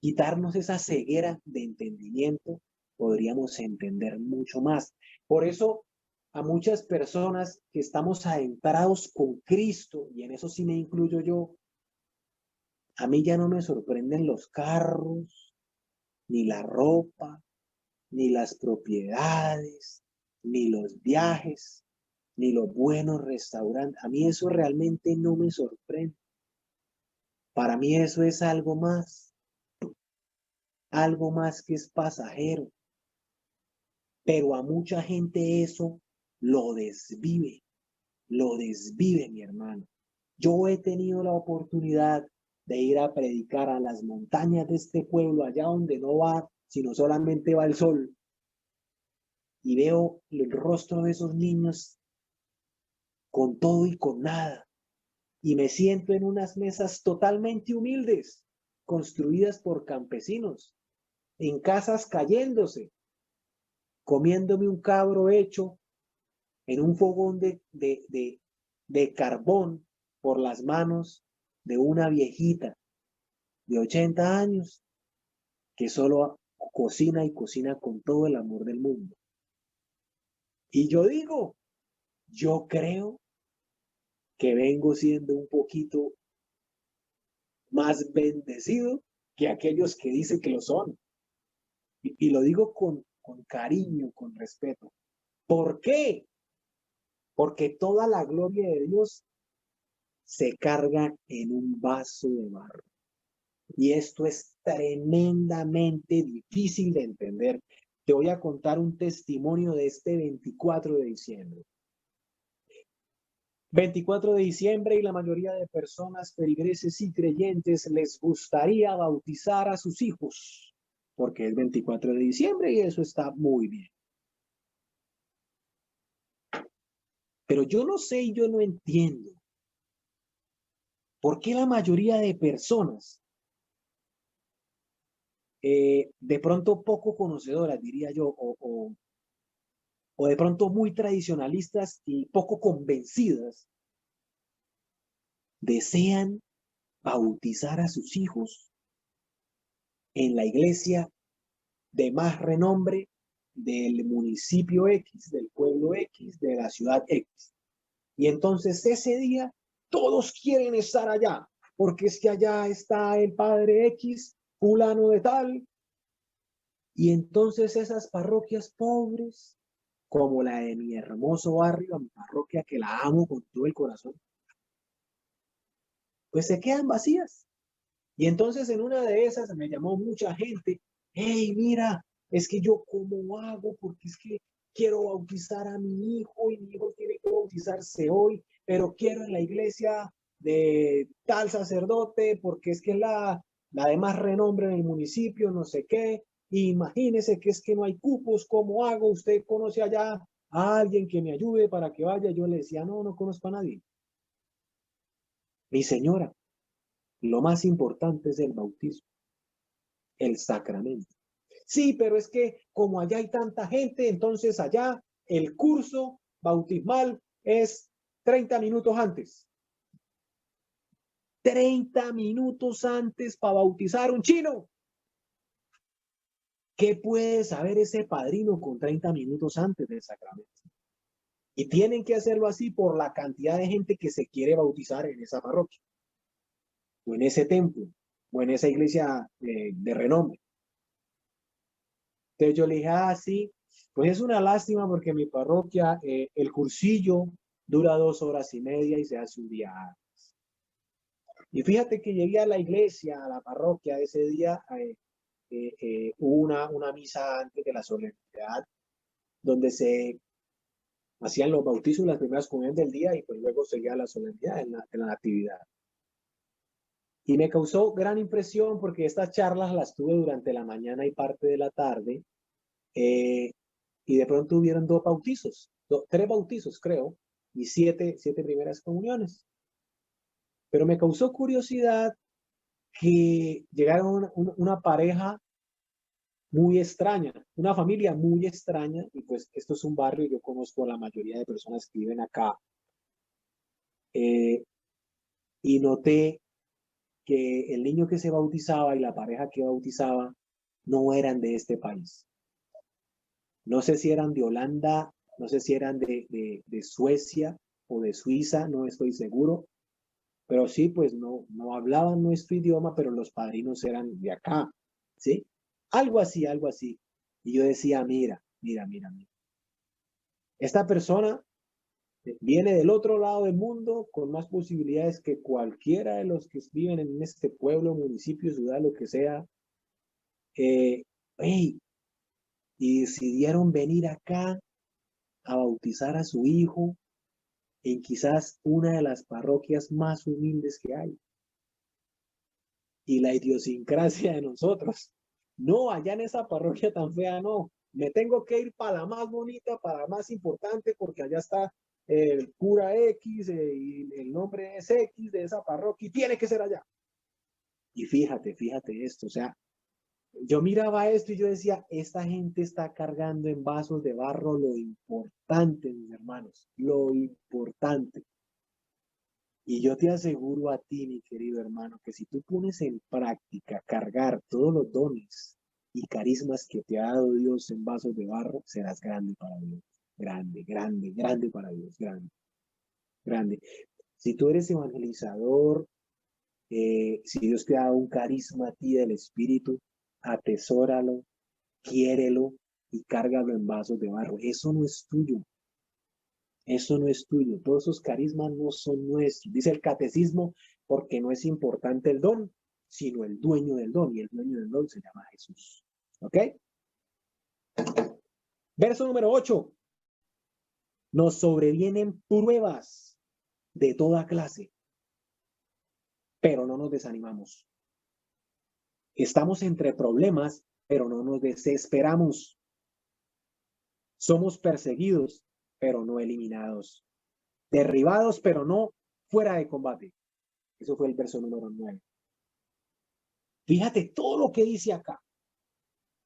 quitarnos esa ceguera de entendimiento, podríamos entender mucho más. Por eso, a muchas personas que estamos adentrados con Cristo, y en eso sí me incluyo yo, a mí ya no me sorprenden los carros, ni la ropa, ni las propiedades, ni los viajes, ni los buenos restaurantes. A mí eso realmente no me sorprende. Para mí eso es algo más que es pasajero. Pero a mucha gente eso lo desvive, mi hermano. Yo he tenido la oportunidad de ir a predicar a las montañas de este pueblo, allá donde no va, sino solamente va el sol. Y veo el rostro de esos niños con todo y con nada. Y me siento en unas mesas totalmente humildes, construidas por campesinos, en casas cayéndose, comiéndome un cabro hecho en un fogón de carbón por las manos de una viejita de 80 años que solo cocina y cocina con todo el amor del mundo. Y yo creo que vengo siendo un poquito más bendecido que aquellos que dicen que lo son. Y lo digo con cariño, con respeto. ¿Por qué? Porque toda la gloria de Dios se carga en un vaso de barro. Y esto es tremendamente difícil de entender. Te voy a contar un testimonio de este 24 de diciembre. 24 de diciembre y la mayoría de personas feligreses y creyentes les gustaría bautizar a sus hijos, porque es 24 de diciembre y eso está muy bien. Pero yo no sé y yo no entiendo por qué la mayoría de personas, de pronto poco conocedoras, diría yo, o de pronto muy tradicionalistas y poco convencidas, desean bautizar a sus hijos en la iglesia de más renombre del municipio X, del pueblo X, de la ciudad X. Y entonces ese día todos quieren estar allá, porque es que allá está el padre X, fulano de tal. Y entonces esas parroquias pobres, como la de mi hermoso barrio, mi parroquia que la amo con todo el corazón, pues se quedan vacías. Y entonces en una de esas me llamó mucha gente, hey, mira, es que yo cómo hago, porque es que quiero bautizar a mi hijo y mi hijo tiene que bautizarse hoy, pero quiero en la iglesia de tal sacerdote, porque es que es la de más renombre en el municipio, no sé qué. Y imagínese que es que no hay cupos, ¿cómo hago? ¿Usted conoce allá a alguien que me ayude para que vaya? Yo le decía, no, no conozco a nadie. Mi señora, lo más importante es el bautismo, el sacramento. Sí, pero es que como allá hay tanta gente, entonces allá el curso bautismal es 30 minutos antes. 30 minutos antes para bautizar un chino. ¿Qué puede saber ese padrino con 30 minutos antes del sacramento? Y tienen que hacerlo así por la cantidad de gente que se quiere bautizar en esa parroquia, o en ese templo, o en esa iglesia de renombre. Entonces yo le dije, ah, sí, pues es una lástima porque mi parroquia, el cursillo dura 2 horas y media y se hace un día antes. Y fíjate que llegué a la iglesia, a la parroquia ese día, hubo una misa antes de la solemnidad, donde se hacían los bautizos, las primeras comuniones del día y pues luego seguía la solemnidad en la actividad. Y me causó gran impresión porque estas charlas las tuve durante la mañana y parte de la tarde. Y de pronto hubieron 2 bautizos, 3 bautizos creo, y 7 primeras comuniones. Pero me causó curiosidad que llegaron una pareja muy extraña, una familia muy extraña, y pues esto es un barrio, yo conozco a la mayoría de personas que viven acá, y noté que el niño que se bautizaba y la pareja que bautizaba no eran de este país. No sé si eran de Holanda, no sé si eran de Suecia o de Suiza, no estoy seguro, pero sí, pues no hablaban nuestro idioma, pero los padrinos eran de acá, ¿sí? Algo así, algo así. Y yo decía, mira, mira, mira, mira. Esta persona viene del otro lado del mundo con más posibilidades que cualquiera de los que viven en este pueblo, municipio, ciudad, lo que sea. Hey, y decidieron venir acá a bautizar a su hijo en quizás una de las parroquias más humildes que hay. Y la idiosincrasia de nosotros. No, allá en esa parroquia tan fea, no. Me tengo que ir para la más bonita, para la más importante, porque allá está el cura X y el nombre es X de esa parroquia y tiene que ser allá. Y fíjate esto, o sea, yo miraba esto y yo decía, esta gente está cargando en vasos de barro lo importante, mis hermanos, lo importante. Y yo te aseguro a ti, mi querido hermano, que si tú pones en práctica cargar todos los dones y carismas que te ha dado Dios en vasos de barro, serás grande para Dios. Grande, grande, grande para Dios, grande, grande. Si tú eres evangelizador, si Dios te ha dado un carisma a ti del Espíritu, atesóralo, quiérelo y cárgalo en vasos de barro. Eso no es tuyo. Eso no es tuyo, todos esos carismas no son nuestros. Dice el catecismo, porque no es importante el don, sino el dueño del don, y el dueño del don se llama Jesús. ¿Ok? Verso número 8. Nos sobrevienen pruebas de toda clase, pero no nos desanimamos. Estamos entre problemas, pero no nos desesperamos. Somos perseguidos, pero no eliminados. derribados, pero no fuera de combate. Eso fue el verso número 9. Fíjate todo lo que dice acá.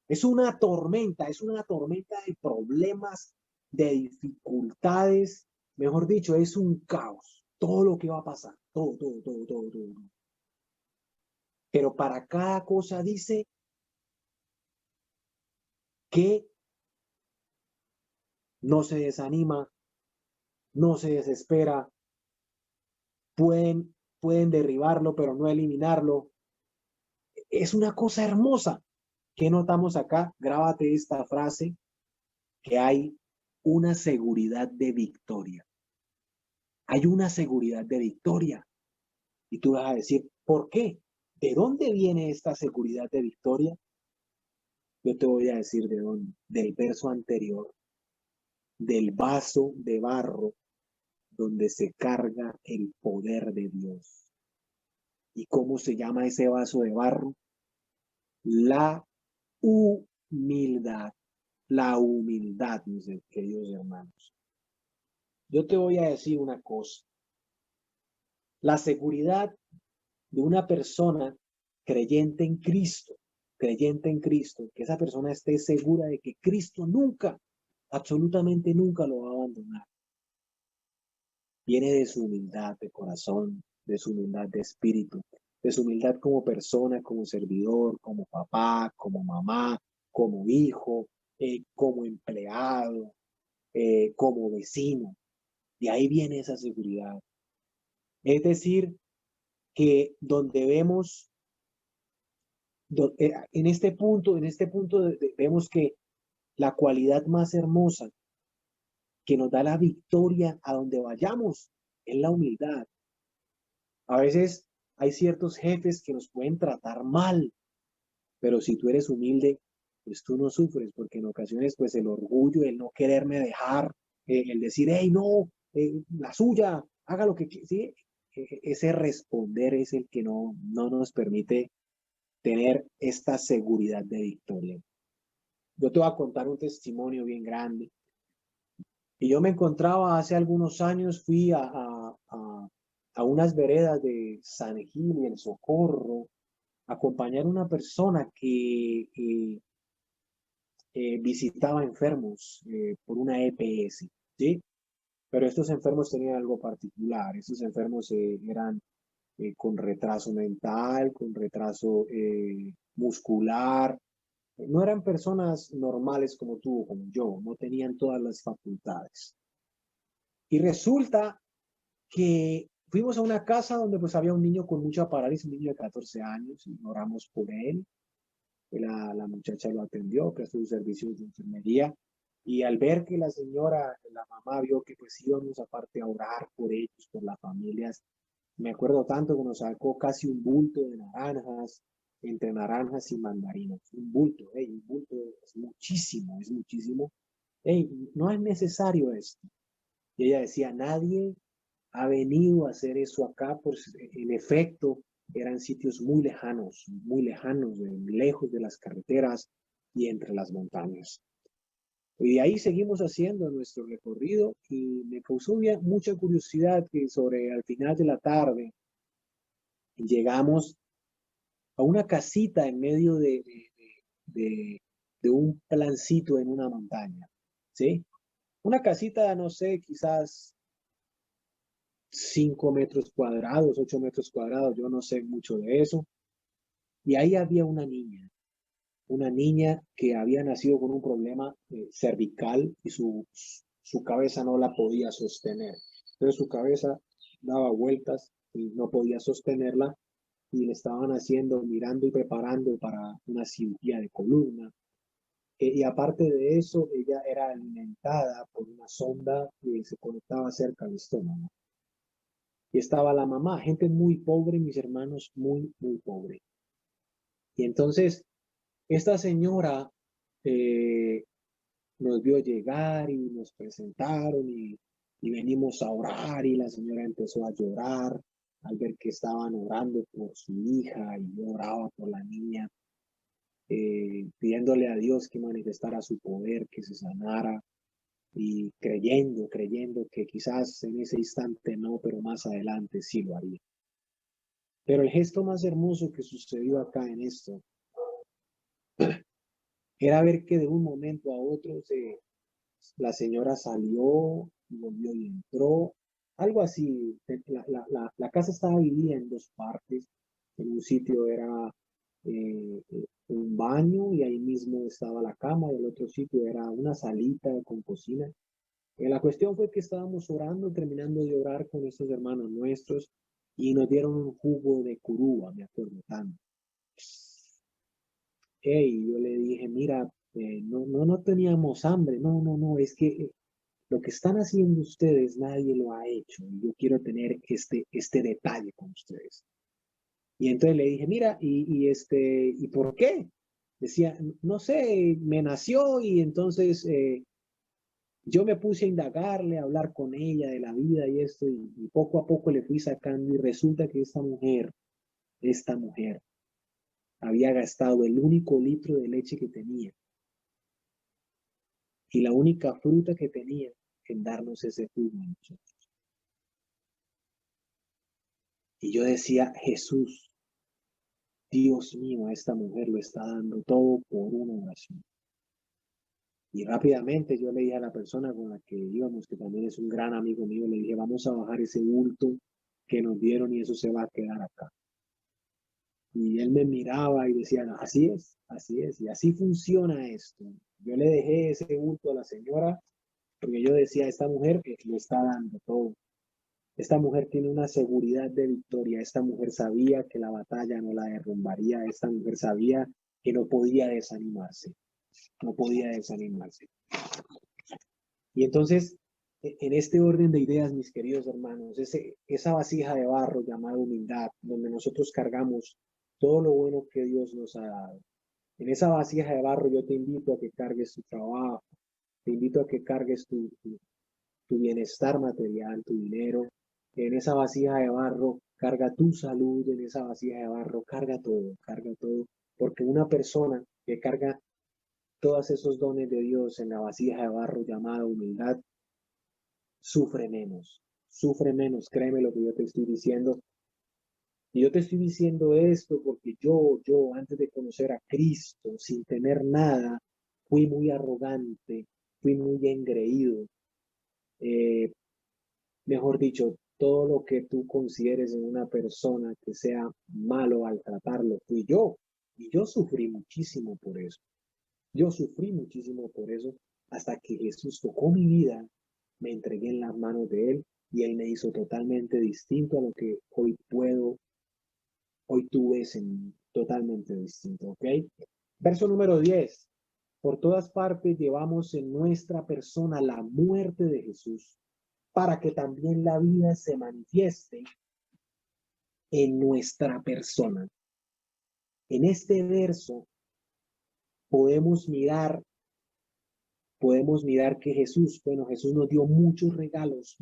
Es una tormenta de problemas, de dificultades. Mejor dicho, es un caos. Todo lo que va a pasar, todo. Pero para cada cosa dice que no se desanima, no se desespera, pueden derribarlo, pero no eliminarlo. Es una cosa hermosa. ¿Qué notamos acá? Grábate esta frase, que hay una seguridad de victoria. Hay una seguridad de victoria. Y tú vas a decir, ¿por qué? ¿De dónde viene esta seguridad de victoria? Yo te voy a decir de dónde. Del verso anterior, del vaso de barro donde se carga el poder de Dios. ¿Y cómo se llama ese vaso de barro? La humildad. La humildad, mis queridos hermanos. Yo te voy a decir una cosa. La seguridad de una persona creyente en Cristo, que esa persona esté segura de que Cristo nunca, absolutamente nunca lo va a abandonar. Viene de su humildad de corazón, de su humildad de espíritu, de su humildad como persona, como servidor, como papá, como mamá, como hijo, como empleado, como vecino. De ahí viene esa seguridad. Es decir, que donde vemos, en este punto vemos que la cualidad más hermosa que nos da la victoria a donde vayamos es la humildad. A veces hay ciertos jefes que nos pueden tratar mal, pero si tú eres humilde, pues tú no sufres, porque en ocasiones pues el orgullo, el no quererme dejar, el decir, hey, no, la suya, haga lo que quiera, ¿sí? Ese responder es el que no nos permite tener esta seguridad de victoria. Yo te voy a contar un testimonio bien grande. Y yo me encontraba hace algunos años, fui a unas veredas de San Gil y El Socorro, a acompañar a una persona que visitaba enfermos por una EPS, ¿sí? Pero estos enfermos tenían algo particular. Estos enfermos eran con retraso mental, con retraso muscular. No eran personas normales como tú o como yo, no tenían todas las facultades. Y resulta que fuimos a una casa donde pues había un niño con mucha parálisis, un niño de 14 años, y oramos por él. La muchacha lo atendió, prestó sus servicios de enfermería, y al ver que la mamá vio que pues íbamos aparte a orar por ellos, por las familias, me acuerdo tanto que nos sacó casi un bulto de naranjas, entre naranjas y mandarinas, un bulto es muchísimo, es muchísimo. Hey, no es necesario esto. Y ella decía, nadie ha venido a hacer eso acá, pues en efecto eran sitios muy lejanos, lejos de las carreteras y entre las montañas. Y de ahí seguimos haciendo nuestro recorrido y me causó mucha curiosidad que sobre al final de la tarde llegamos a una casita en medio de, de un plancito en una montaña, ¿sí? Una casita, no sé, quizás 5 metros cuadrados, 8 metros cuadrados, yo no sé mucho de eso. Y ahí había una niña que había nacido con un problema cervical y su cabeza no la podía sostener. Entonces su cabeza daba vueltas y no podía sostenerla y le estaban haciendo, mirando y preparando para una cirugía de columna. Y aparte de eso, ella era alimentada por una sonda que se conectaba cerca al estómago. Y estaba la mamá, gente muy pobre, mis hermanos, muy pobre. Y entonces, esta señora eh, nos vio llegar y nos presentaron y venimos a orar y la señora empezó a llorar al ver que estaban orando por su hija y yo oraba por la niña, pidiéndole a Dios que manifestara su poder, que se sanara. y creyendo que quizás en ese instante no, pero más adelante sí lo haría. Pero el gesto más hermoso que sucedió acá en esto era ver que de un momento a otro la señora salió, volvió y entró, algo así. La casa estaba dividida en dos partes. En un sitio era un baño y ahí mismo estaba la cama, y el otro sitio era una salita con cocina. La cuestión fue que estábamos orando, terminando de orar con estos hermanos nuestros, y nos dieron un jugo de curúa, me acuerdo tanto. Hey, yo le dije, mira, no teníamos hambre, no, es que lo que están haciendo ustedes nadie lo ha hecho, y yo quiero tener este detalle con ustedes. Y entonces le dije, mira, ¿y por qué? Decía, no sé, me nació, y entonces yo me puse a indagarle, a hablar con ella de la vida y esto, y poco a poco le fui sacando, y resulta que esta mujer había gastado el único litro de leche que tenía y la única fruta que tenía en darnos ese jugo a nosotros. Y yo decía, Jesús, Dios mío, a esta mujer lo está dando todo por una oración. Y rápidamente yo le dije a la persona con la que íbamos, que también es un gran amigo mío, le dije, vamos a bajar ese bulto que nos dieron y eso se va a quedar acá. Y él me miraba y decía, no, así es, y así funciona esto. Yo le dejé ese bulto a la señora porque yo decía, esta mujer lo está dando todo. Esta mujer tiene una seguridad de victoria. Esta mujer sabía que la batalla no la derrumbaría. Esta mujer sabía que no podía desanimarse. No podía desanimarse. Y entonces, en este orden de ideas, mis queridos hermanos, esa vasija de barro llamada humildad, donde nosotros cargamos todo lo bueno que Dios nos ha dado. En esa vasija de barro yo te invito a que cargues tu trabajo, te invito a que cargues tu bienestar material, tu dinero. En esa vasija de barro carga tu salud, en esa vasija de barro carga todo, porque una persona que carga todos esos dones de Dios en la vasija de barro llamada humildad, sufre menos, créeme lo que yo te estoy diciendo. Y yo te estoy diciendo esto porque yo antes de conocer a Cristo, sin tener nada, fui muy arrogante, fui muy engreído. Eh, Mejor dicho, todo lo que tú consideres en una persona que sea malo al tratarlo, fui yo. Y yo sufrí muchísimo por eso. Yo sufrí muchísimo por eso hasta que Jesús tocó mi vida, me entregué en las manos de Él y Él me hizo totalmente distinto a lo que hoy tú ves en mí, totalmente distinto, ¿ok? Verso número 10. Por todas partes llevamos en nuestra persona la muerte de Jesús, para que también la vida se manifieste en nuestra persona. En este verso podemos mirar que Jesús nos dio muchos regalos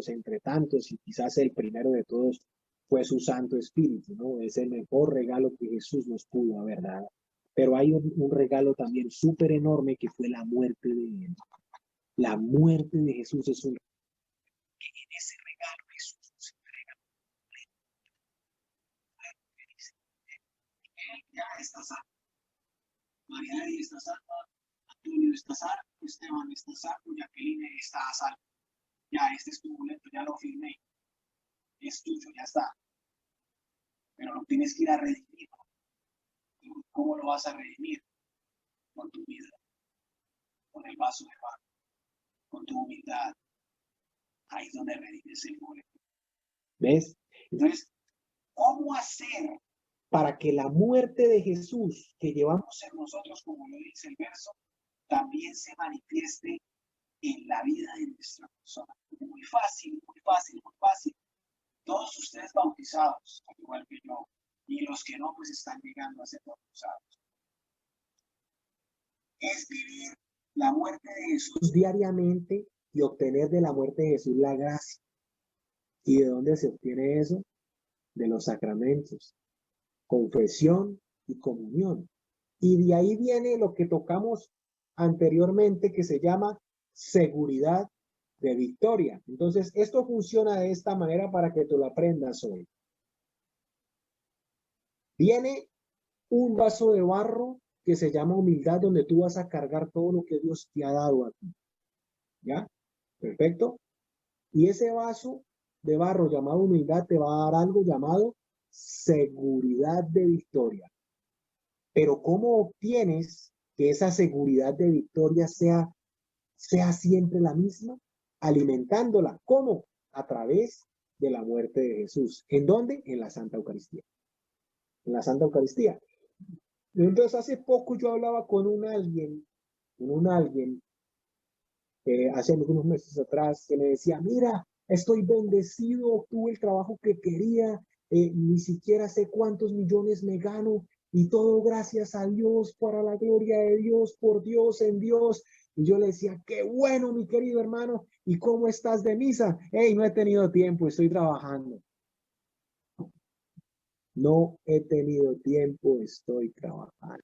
entre tantos, y quizás el primero de todos fue su Santo Espíritu, ¿no? Es el mejor regalo que Jesús nos pudo haber dado. Pero hay un regalo también súper enorme que fue la muerte de Él. La muerte de Jesús es un que en ese regalo Jesús nos entrega. Él ya está salvo. María está salva. Antonio está salvo. Esteban está salvo. Jacqueline está salvo. Ya, este es tu boleto, ya lo firmé. Es tuyo, ya está. Pero lo tienes que ir a redimir. ¿Cómo lo vas a redimir? Con tu vida, con el vaso de barro, con tu humildad. Ahí es donde redimes el boleto. ¿Ves? Entonces, ¿cómo hacer para que la muerte de Jesús que llevamos en nosotros, como lo dice el verso, también se manifieste en la vida de nuestra persona? Muy fácil, muy fácil, muy fácil. Todos ustedes bautizados, al igual que yo, y los que no, pues están llegando a ser bautizados. Es vivir la muerte de Jesús diariamente y obtener de la muerte de Jesús la gracia. ¿Y de dónde se obtiene eso? De los sacramentos, confesión y comunión. Y de ahí viene lo que tocamos anteriormente, que se llama seguridad de victoria. Entonces, esto funciona de esta manera para que tú lo aprendas hoy. Viene un vaso de barro que se llama humildad, donde tú vas a cargar todo lo que Dios te ha dado a ti. ¿Ya? Perfecto. Y ese vaso de barro llamado humildad te va a dar algo llamado seguridad de victoria. Pero ¿cómo obtienes que esa seguridad de victoria sea siempre la misma? Alimentándola. ¿Cómo? A través de la muerte de Jesús. ¿En dónde? En la Santa Eucaristía. En la Santa Eucaristía. Entonces, hace poco yo hablaba con un alguien hace algunos meses atrás, que me decía, mira, estoy bendecido, tuve el trabajo que quería, ni siquiera sé cuántos millones me gano, y todo gracias a Dios, para la gloria de Dios, por Dios, en Dios. Y yo le decía, qué bueno, mi querido hermano, ¿y cómo estás de misa? Hey, no he tenido tiempo, estoy trabajando. No he tenido tiempo, estoy trabajando.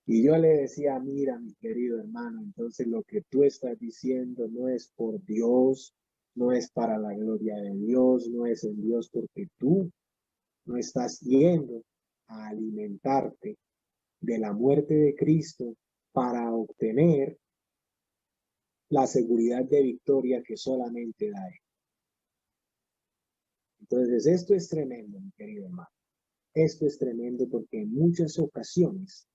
Y yo le decía, mira, mi querido hermano, entonces lo que tú estás diciendo no es por Dios, no es para la gloria de Dios, no es en Dios, porque tú no estás yendo a alimentarte de la muerte de Cristo para obtener la seguridad de victoria que solamente da Él. Entonces, esto es tremendo, mi querido hermano. Esto es tremendo porque en muchas ocasiones,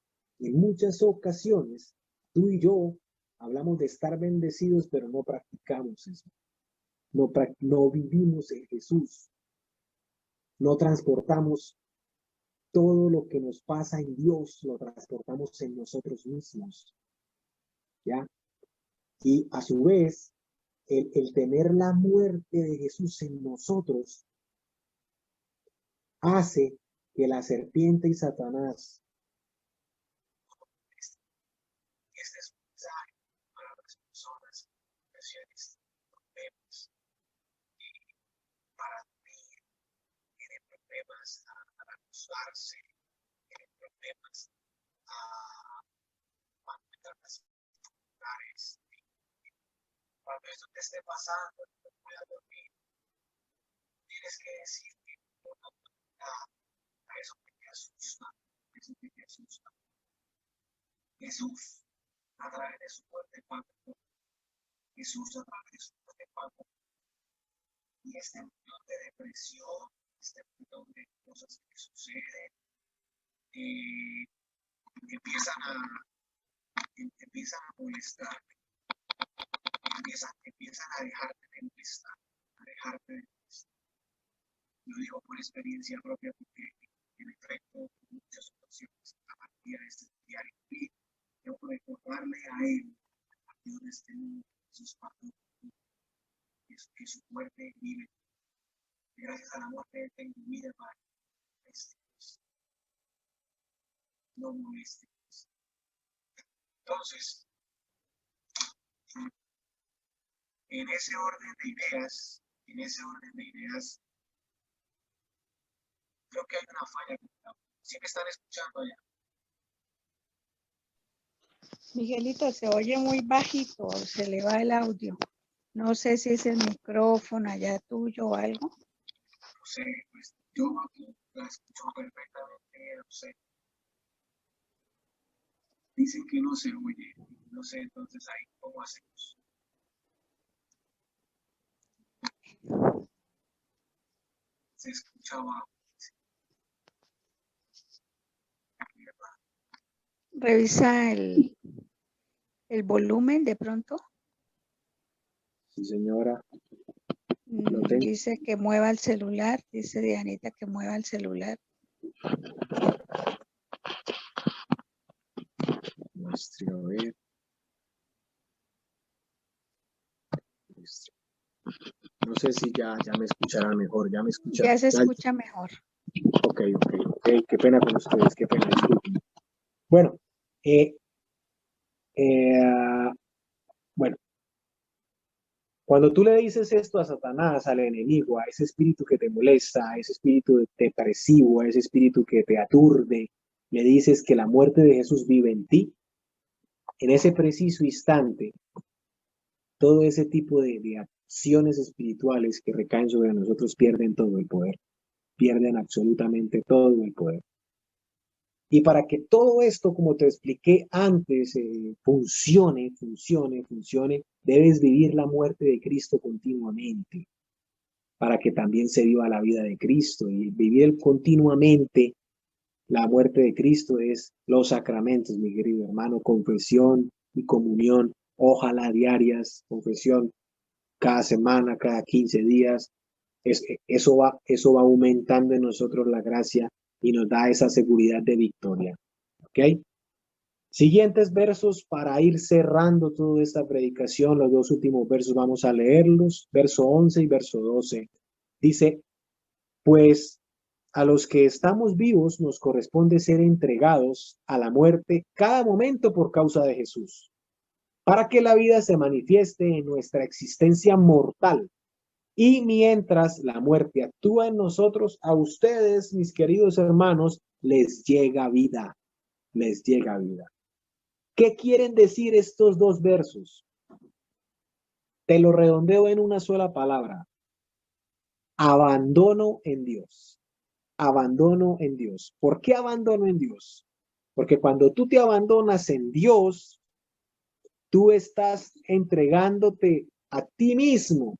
tú y yo hablamos de estar bendecidos, pero no practicamos eso. No vivimos en Jesús. No transportamos todo lo que nos pasa en Dios, lo transportamos en nosotros mismos. ¿Ya? Y a su vez, el tener la muerte de Jesús en nosotros hace que la serpiente y Satanás, este es un mensaje para las personas, problemas, para dormir, tienen problemas a acostarse, tienen problemas a mantener las lugares. Cuando esto te esté pasando, no puedas dormir, tienes que decir que no a eso que te asusta, eso que te asusta. Jesús, a través de su muerte, pagó. Jesús, a través de su muerte, pagó. Y este montón de depresión, este montón de cosas que suceden, empiezan a molestar, empiezan a dejarte de molestar, a dejarte de molestar. Lo digo por experiencia propia, porque en efecto, en muchas ocasiones, a partir de este diario, yo recordarle a él, a Dios de este mundo, sus pasos, que su muerte vive. Gracias a la muerte de tengo vida para no moleste. Entonces, en ese orden de ideas, creo que hay una falla. ¿Sí me están escuchando allá? Miguelito, se oye muy bajito, se le va el audio. No sé si es el micrófono allá tuyo o algo. No sé, pues yo aquí la escucho perfectamente, no sé. Dicen que no se oye, no sé, entonces ahí, ¿cómo hacemos? Se escuchaba. Revisa el volumen de pronto. Sí, señora. Dice que mueva el celular, dice Dianita que mueva el celular. Muestre, a ver. No sé si ya me escuchará mejor, ya me escucha. Ya se escucha mejor. Ok, qué pena con ustedes, qué pena, disculpen. Bueno, bueno, cuando tú le dices esto a Satanás, al enemigo, a ese espíritu que te molesta, a ese espíritu depresivo, a ese espíritu que te aturde, le dices que la muerte de Jesús vive en ti, en ese preciso instante, todo ese tipo de acciones espirituales que recaen sobre nosotros pierden todo el poder, pierden absolutamente todo el poder. Y para que todo esto, como te expliqué antes, funcione, debes vivir la muerte de Cristo continuamente, para que también se viva la vida de Cristo. Y vivir continuamente la muerte de Cristo es los sacramentos, mi querido hermano, confesión y comunión, ojalá diarias, confesión cada semana, cada 15 días. Eso va aumentando en nosotros la gracia y nos da esa seguridad de victoria. ¿Ok? Siguientes versos para ir cerrando toda esta predicación, los dos últimos versos vamos a leerlos, verso 11 y verso 12. Dice, pues a los que estamos vivos nos corresponde ser entregados a la muerte cada momento por causa de Jesús, para que la vida se manifieste en nuestra existencia mortal. Y mientras la muerte actúa en nosotros, a ustedes, mis queridos hermanos, les llega vida, les llega vida. ¿Qué quieren decir estos dos versos? Te lo redondeo en una sola palabra. Abandono en Dios. Abandono en Dios. ¿Por qué abandono en Dios? Porque cuando tú te abandonas en Dios, tú estás entregándote a ti mismo.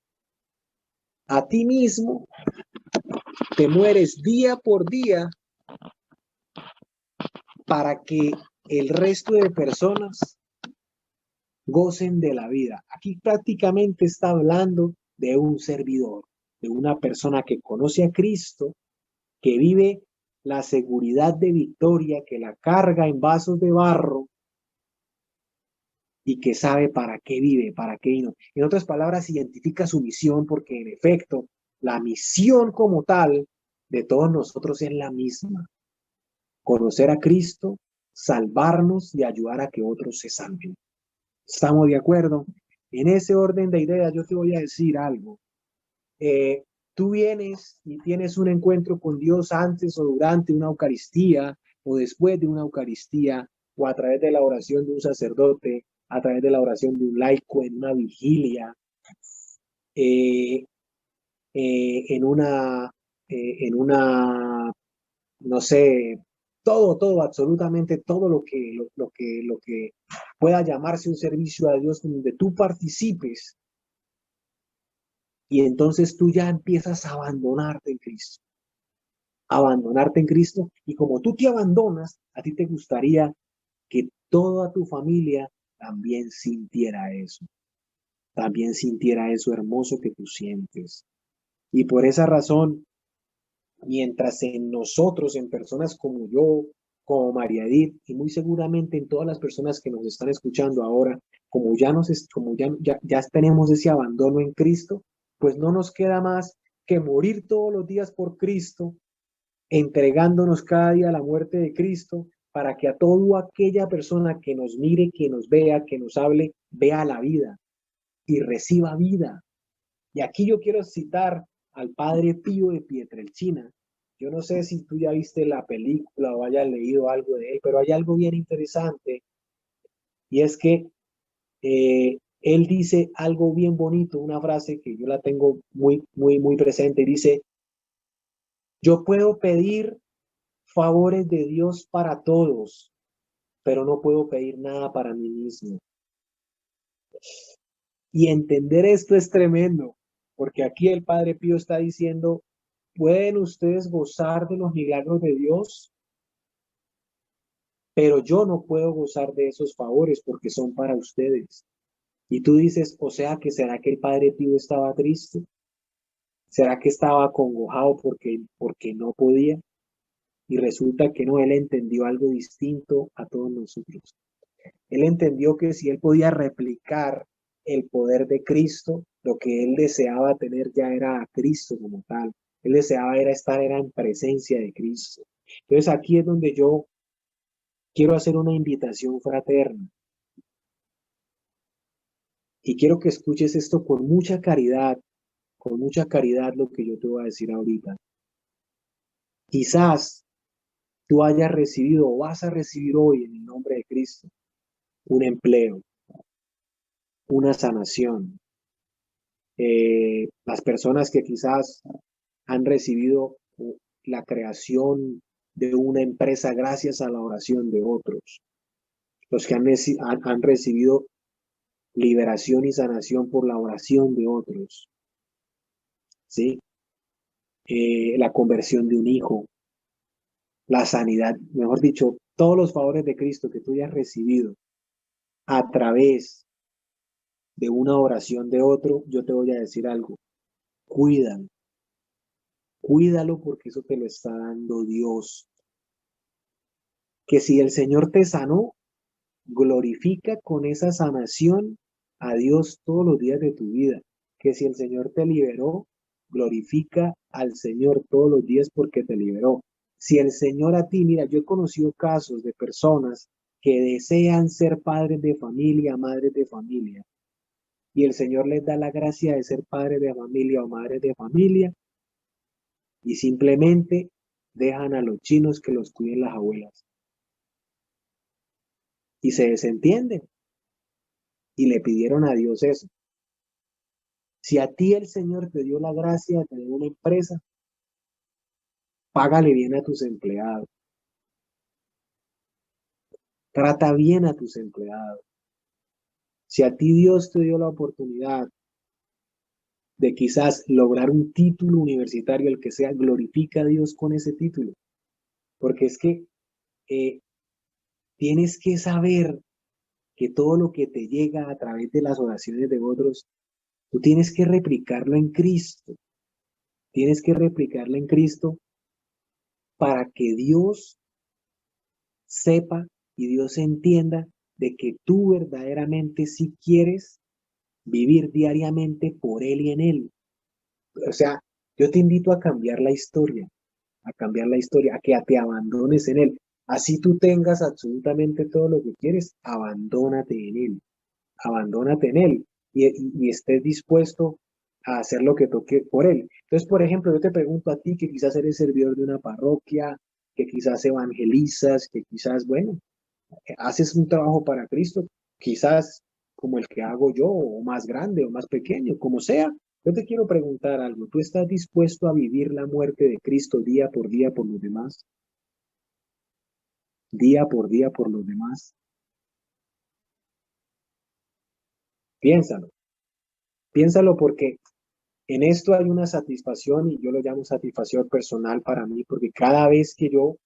A ti mismo, te mueres día por día para que el resto de personas gocen de la vida. Aquí prácticamente está hablando de un servidor, de una persona que conoce a Cristo, que vive la seguridad de victoria, que la carga en vasos de barro y que sabe para qué vive, para qué vino. En otras palabras, identifica su misión porque en efecto, la misión como tal de todos nosotros es la misma. Conocer a Cristo, salvarnos y ayudar a que otros se salven. ¿Estamos de acuerdo? En ese orden de ideas yo te voy a decir algo. Tú vienes y tienes un encuentro con Dios antes o durante una Eucaristía o después de una Eucaristía o a través de la oración de un sacerdote, a través de la oración de un laico en una vigilia, eh, en una, no sé, todo, absolutamente todo lo que pueda llamarse un servicio a Dios donde tú participes. Y entonces tú ya empiezas a abandonarte en Cristo. Abandonarte en Cristo. Y como tú te abandonas, a ti te gustaría que toda tu familia también sintiera eso. También sintiera eso hermoso que tú sientes. Y por esa razón, mientras en nosotros, en personas como yo, como María Edith, y muy seguramente en todas las personas que nos están escuchando ahora, como ya tenemos ese abandono en Cristo, pues no nos queda más que morir todos los días por Cristo, entregándonos cada día a la muerte de Cristo, para que a toda aquella persona que nos mire, que nos vea, que nos hable, vea la vida y reciba vida. Y aquí yo quiero citar al padre Pío de Pietrelcina. Yo no sé si tú ya viste la película o hayas leído algo de él, pero hay algo bien interesante y es que él dice algo bien bonito, una frase que yo la tengo muy presente. Dice, yo puedo pedir favores de Dios para todos, pero no puedo pedir nada para mí mismo. Y entender esto es tremendo, porque aquí el Padre Pío está diciendo, pueden ustedes gozar de los milagros de Dios, pero yo no puedo gozar de esos favores porque son para ustedes. Y tú dices, o sea, que ¿será que el Padre Pío estaba triste? ¿Será que estaba acongojado porque no podía? Y resulta que no, él entendió algo distinto a todos nosotros. Él entendió que si él podía replicar el poder de Cristo, lo que él deseaba tener ya era a Cristo como tal. Él deseaba era en presencia de Cristo. Entonces aquí es donde yo quiero hacer una invitación fraterna. Y quiero que escuches esto con mucha caridad lo que yo te voy a decir ahorita. Quizás tú hayas recibido o vas a recibir hoy en el nombre de Cristo un empleo, una sanación. Las personas que quizás han recibido la creación de una empresa gracias a la oración de otros. Los que han recibido liberación y sanación por la oración de otros. ¿Sí? La conversión de un hijo, la sanidad, mejor dicho, todos los favores de Cristo que tú hayas recibido a través de una oración de otro, yo te voy a decir algo, cuídalo, cuídalo porque eso te lo está dando Dios. Que si el Señor te sanó, glorifica con esa sanación a Dios todos los días de tu vida. Que si el Señor te liberó, glorifica al Señor todos los días porque te liberó. Si el Señor a ti, mira, yo he conocido casos de personas que desean ser padres de familia, madres de familia, y el Señor les da la gracia de ser padres de familia o madres de familia, y simplemente dejan a los chinos que los cuiden las abuelas. Y se desentienden y le pidieron a Dios eso. Si a ti el Señor te dio la gracia de tener una empresa, págale bien a tus empleados. Trata bien a tus empleados. Si a ti Dios te dio la oportunidad de quizás lograr un título universitario, el que sea, glorifica a Dios con ese título. Porque es que tienes que saber que todo lo que te llega a través de las oraciones de otros, tú tienes que replicarlo en Cristo. Tienes que replicarlo en Cristo para que Dios sepa y Dios entienda de que tú verdaderamente sí quieres vivir diariamente por Él y en Él. O sea, yo te invito a cambiar la historia, a que te abandones en Él. Así tú tengas absolutamente todo lo que quieres, abandónate en Él y estés dispuesto a hacer lo que toque por Él. Entonces, por ejemplo, yo te pregunto a ti que quizás eres servidor de una parroquia, que quizás evangelizas, que quizás, bueno, haces un trabajo para Cristo, quizás como el que hago yo, o más grande, o más pequeño, como sea. Yo te quiero preguntar algo. ¿Tú estás dispuesto a vivir la muerte de Cristo día por día por los demás? Día por día por los demás. Piénsalo. Piénsalo porque en esto hay una satisfacción y yo lo llamo satisfacción personal para mí, porque cada vez que yo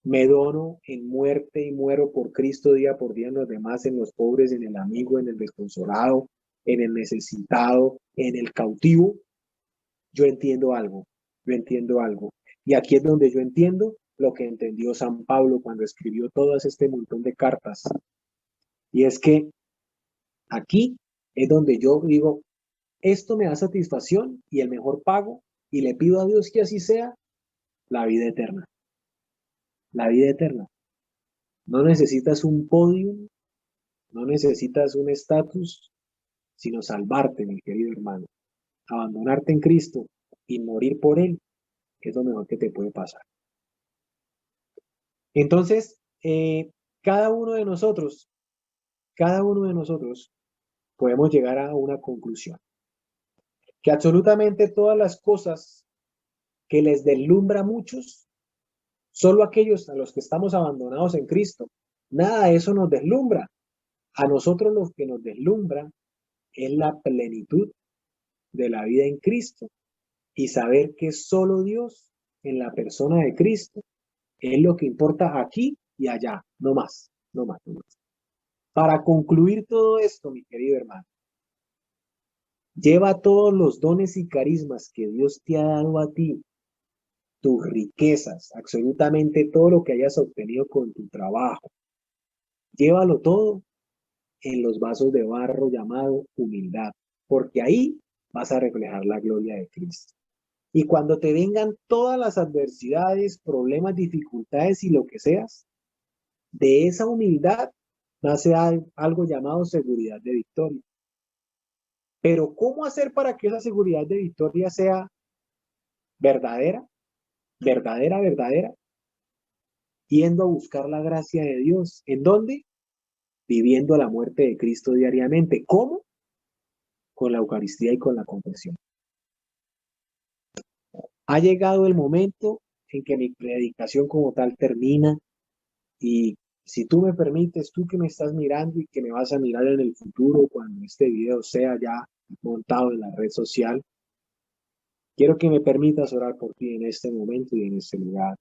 me dono en muerte y muero por Cristo día por día en los demás, en los pobres, en el amigo, en el desconsolado, en el necesitado, en el cautivo. Yo entiendo algo, yo entiendo algo. Y aquí es donde yo entiendo lo que entendió San Pablo cuando escribió todo este montón de cartas. Y es que aquí es donde yo digo, esto me da satisfacción y el mejor pago, y le pido a Dios que así sea, la vida eterna. La vida eterna. No necesitas un podium, no necesitas un estatus, sino salvarte, mi querido hermano. Abandonarte en Cristo y morir por Él es lo mejor que te puede pasar. Entonces, cada uno de nosotros, cada uno de nosotros podemos llegar a una conclusión. Que absolutamente todas las cosas que les deslumbra a muchos, solo aquellos a los que estamos abandonados en Cristo, nada de eso nos deslumbra. A nosotros lo que nos deslumbra es la plenitud de la vida en Cristo y saber que solo Dios en la persona de Cristo es lo que importa aquí y allá, no más, no más, no más. Para concluir todo esto, mi querido hermano, lleva todos los dones y carismas que Dios te ha dado a ti, tus riquezas, absolutamente todo lo que hayas obtenido con tu trabajo. Llévalo todo en los vasos de barro llamado humildad, porque ahí vas a reflejar la gloria de Cristo. Y cuando te vengan todas las adversidades, problemas, dificultades y lo que seas, de esa humildad nace algo llamado seguridad de victoria. Pero ¿cómo hacer para que esa seguridad de victoria sea verdadera? Verdadera, verdadera. Yendo a buscar la gracia de Dios. ¿En dónde? viviendo la muerte de Cristo diariamente. ¿Cómo? Con la Eucaristía y con la confesión. Ha llegado el momento en que mi predicación como tal termina y si tú me permites, tú que me estás mirando y que me vas a mirar en el futuro cuando este video sea ya montado en la red social, quiero que me permitas orar por ti en este momento y en este lugar.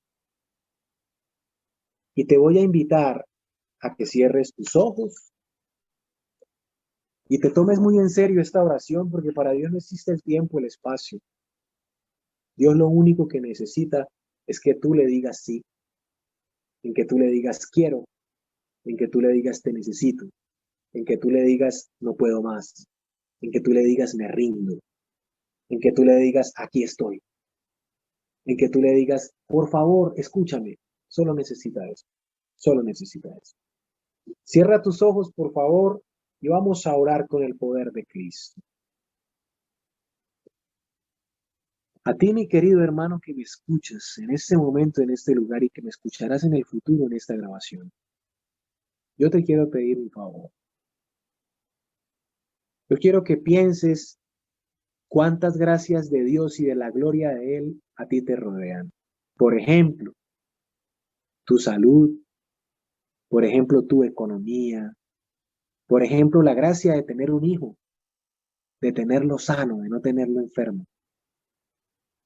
Y te voy a invitar a que cierres tus ojos y te tomes muy en serio esta oración, porque para Dios no existe el tiempo, el espacio. Dios lo único que necesita es que tú le digas sí, en que tú le digas quiero, en que tú le digas te necesito, en que tú le digas no puedo más, en que tú le digas me rindo, en que tú le digas aquí estoy, en que tú le digas por favor escúchame, solo necesita eso, solo necesita eso. Cierra tus ojos por favor y vamos a orar con el poder de Cristo. A ti, mi querido hermano, que me escuchas en este momento, en este lugar y que me escucharás en el futuro en esta grabación, yo te quiero pedir un favor. Yo quiero que pienses cuántas gracias de Dios y de la gloria de Él a ti te rodean. Por ejemplo, tu salud, por ejemplo, tu economía, por ejemplo, la gracia de tener un hijo, de tenerlo sano, de no tenerlo enfermo.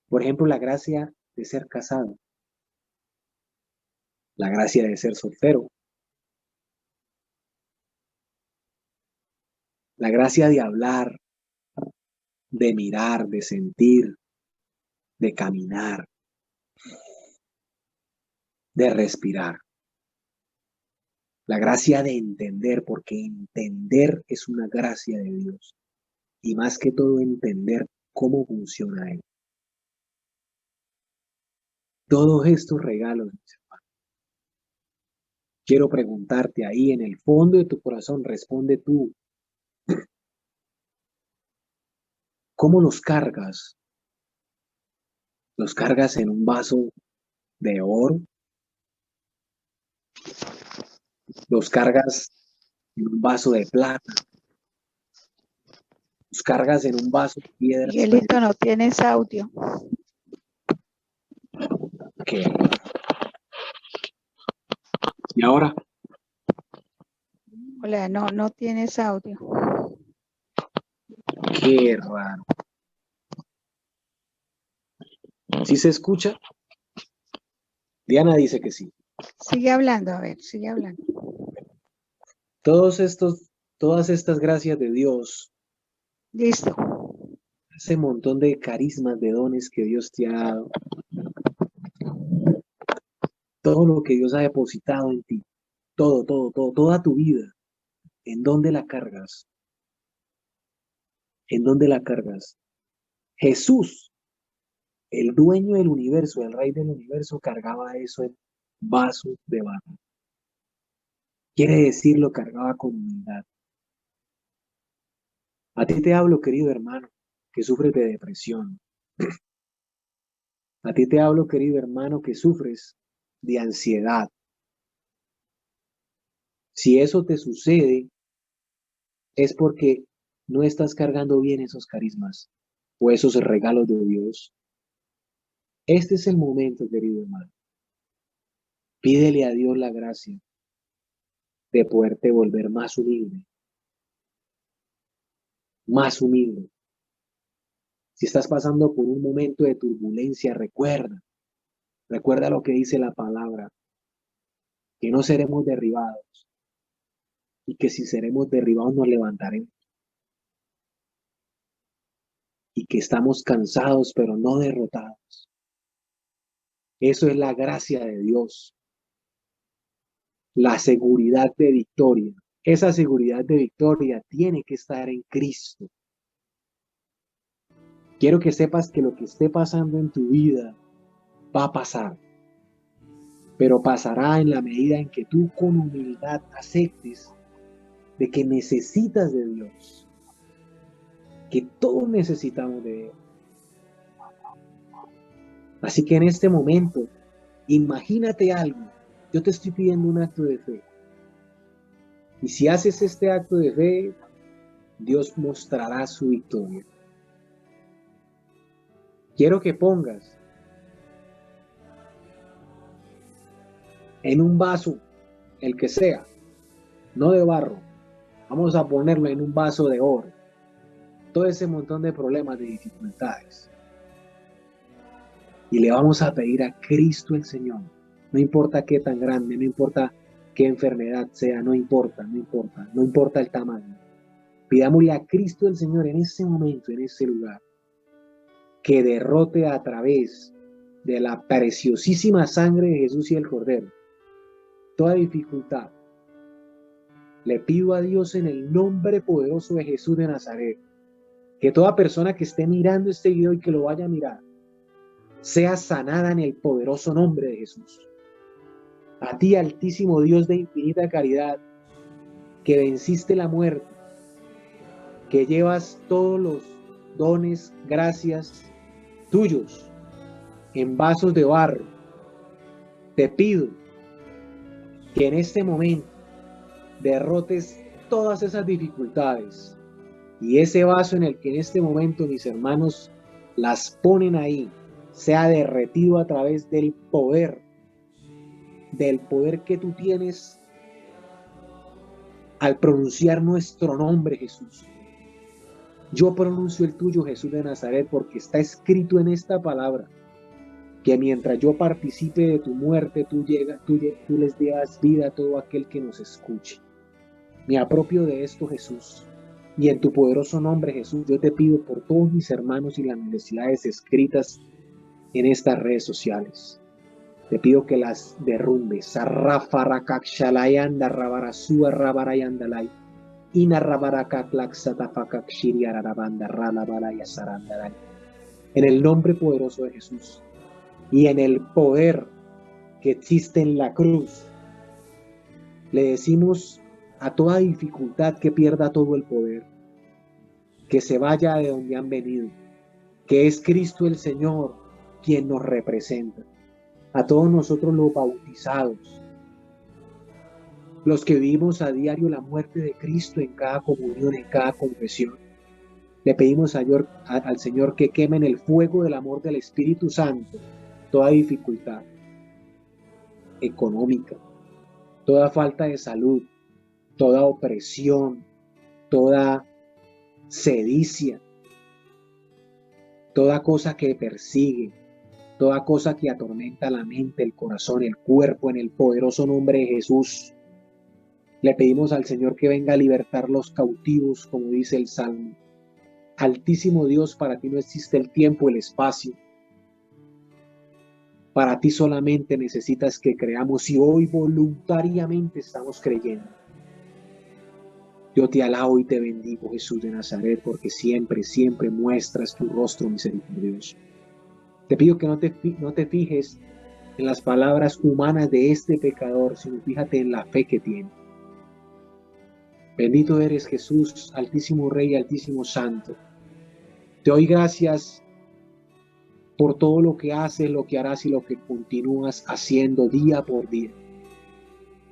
Por ejemplo, la gracia de ser casado, la gracia de ser soltero, la gracia de hablar, de mirar, de sentir, de caminar, de respirar. La gracia de entender, porque entender es una gracia de Dios. Y más que todo entender cómo funciona Él. Todos estos regalos, mis hermanos, quiero preguntarte ahí en el fondo de tu corazón, responde tú, ¿cómo los cargas? ¿Los cargas en un vaso de oro? ¿Los cargas en un vaso de plata? ¿Los cargas en un vaso de piedra? Miguelito, no tienes audio. ¿Qué? ¿Y ahora? Hola, no tienes audio. Qué raro. ¿Sí se escucha? Diana dice que sí. Sigue hablando, a ver, sigue hablando. Todas estas gracias de Dios, Listo. ese montón de carismas, de dones que Dios te ha dado, todo lo que Dios ha depositado en ti, todo, toda tu vida, ¿en dónde la cargas? ¿En dónde la cargas? Jesús, el dueño del universo, el rey del universo, cargaba eso en vasos de barro. Quiere decir, lo cargaba con humildad. A ti te hablo, querido hermano, que sufres de depresión. A ti te hablo, querido hermano, que sufres de ansiedad. Si eso te sucede, es porque no estás cargando bien esos carismas o esos regalos de Dios. Este es el momento, querido hermano. Pídele a Dios la gracia de poderte volver más humilde, más humilde. Si estás pasando por un momento de turbulencia, recuerda lo que dice la palabra, que no seremos derribados y que si seremos derribados nos levantaremos y que estamos cansados pero no derrotados. Eso es la gracia de Dios, la seguridad de victoria. Esa seguridad de victoria tiene que estar en Cristo. Quiero que sepas que lo que esté pasando en tu vida va a pasar, pero pasará en la medida en que tú con humildad aceptes de que necesitas de Dios, que todos necesitamos de Él. Así que en este momento, imagínate algo. Yo te estoy pidiendo un acto de fe. Y si haces este acto de fe, Dios mostrará su victoria. Quiero que pongas en un vaso, el que sea, no de barro, vamos a ponerlo en un vaso de oro, todo ese montón de problemas, de dificultades. Y le vamos a pedir a Cristo el Señor, no importa qué tan grande, no importa qué enfermedad sea, no importa el tamaño. Pidámosle a Cristo el Señor en ese momento, en ese lugar, que derrote a través de la preciosísima sangre de Jesús y el Cordero toda dificultad. Le pido a Dios en el nombre poderoso de Jesús de Nazaret, que toda persona que esté mirando este video y que lo vaya a mirar, sea sanada en el poderoso nombre de Jesús. A ti, altísimo Dios de infinita caridad, que venciste la muerte, que llevas todos los dones, gracias tuyos en vasos de barro, te pido que en este momento derrotes todas esas dificultades, y ese vaso en el que en este momento mis hermanos las ponen ahí, sea derretido a través del poder que tú tienes al pronunciar nuestro nombre, Jesús. Yo pronuncio el tuyo, Jesús de Nazaret, porque está escrito en esta palabra que mientras yo participe de tu muerte, tú les das vida a todo aquel que nos escuche. Me apropio de esto, Jesús, y en tu poderoso nombre, Jesús, yo te pido por todos mis hermanos y las necesidades escritas en estas redes sociales. Te pido que las derrumbes. En el nombre poderoso de Jesús y en el poder que existe en la cruz, le decimos a toda dificultad que pierda todo el poder, que se vaya de donde han venido, que es Cristo el Señor quien nos representa. A todos nosotros los bautizados, los que vivimos a diario la muerte de Cristo en cada comunión, en cada confesión, le pedimos al Señor que queme en el fuego del amor del Espíritu Santo toda dificultad económica, toda falta de salud, toda opresión, toda sedicia, toda cosa que persigue, toda cosa que atormenta la mente, el corazón, el cuerpo, en el poderoso nombre de Jesús. Le pedimos al Señor que venga a libertar los cautivos, como dice el Salmo. Altísimo Dios, para ti no existe el tiempo, el espacio. Para ti solamente necesitas que creamos, y hoy voluntariamente estamos creyendo. Yo te alabo y te bendigo, Jesús de Nazaret, porque siempre, siempre muestras tu rostro misericordioso. Te pido que no te fijes en las palabras humanas de este pecador, sino fíjate en la fe que tiene. Bendito eres, Jesús, altísimo Rey, altísimo Santo. Te doy gracias por todo lo que haces, lo que harás y lo que continúas haciendo día por día.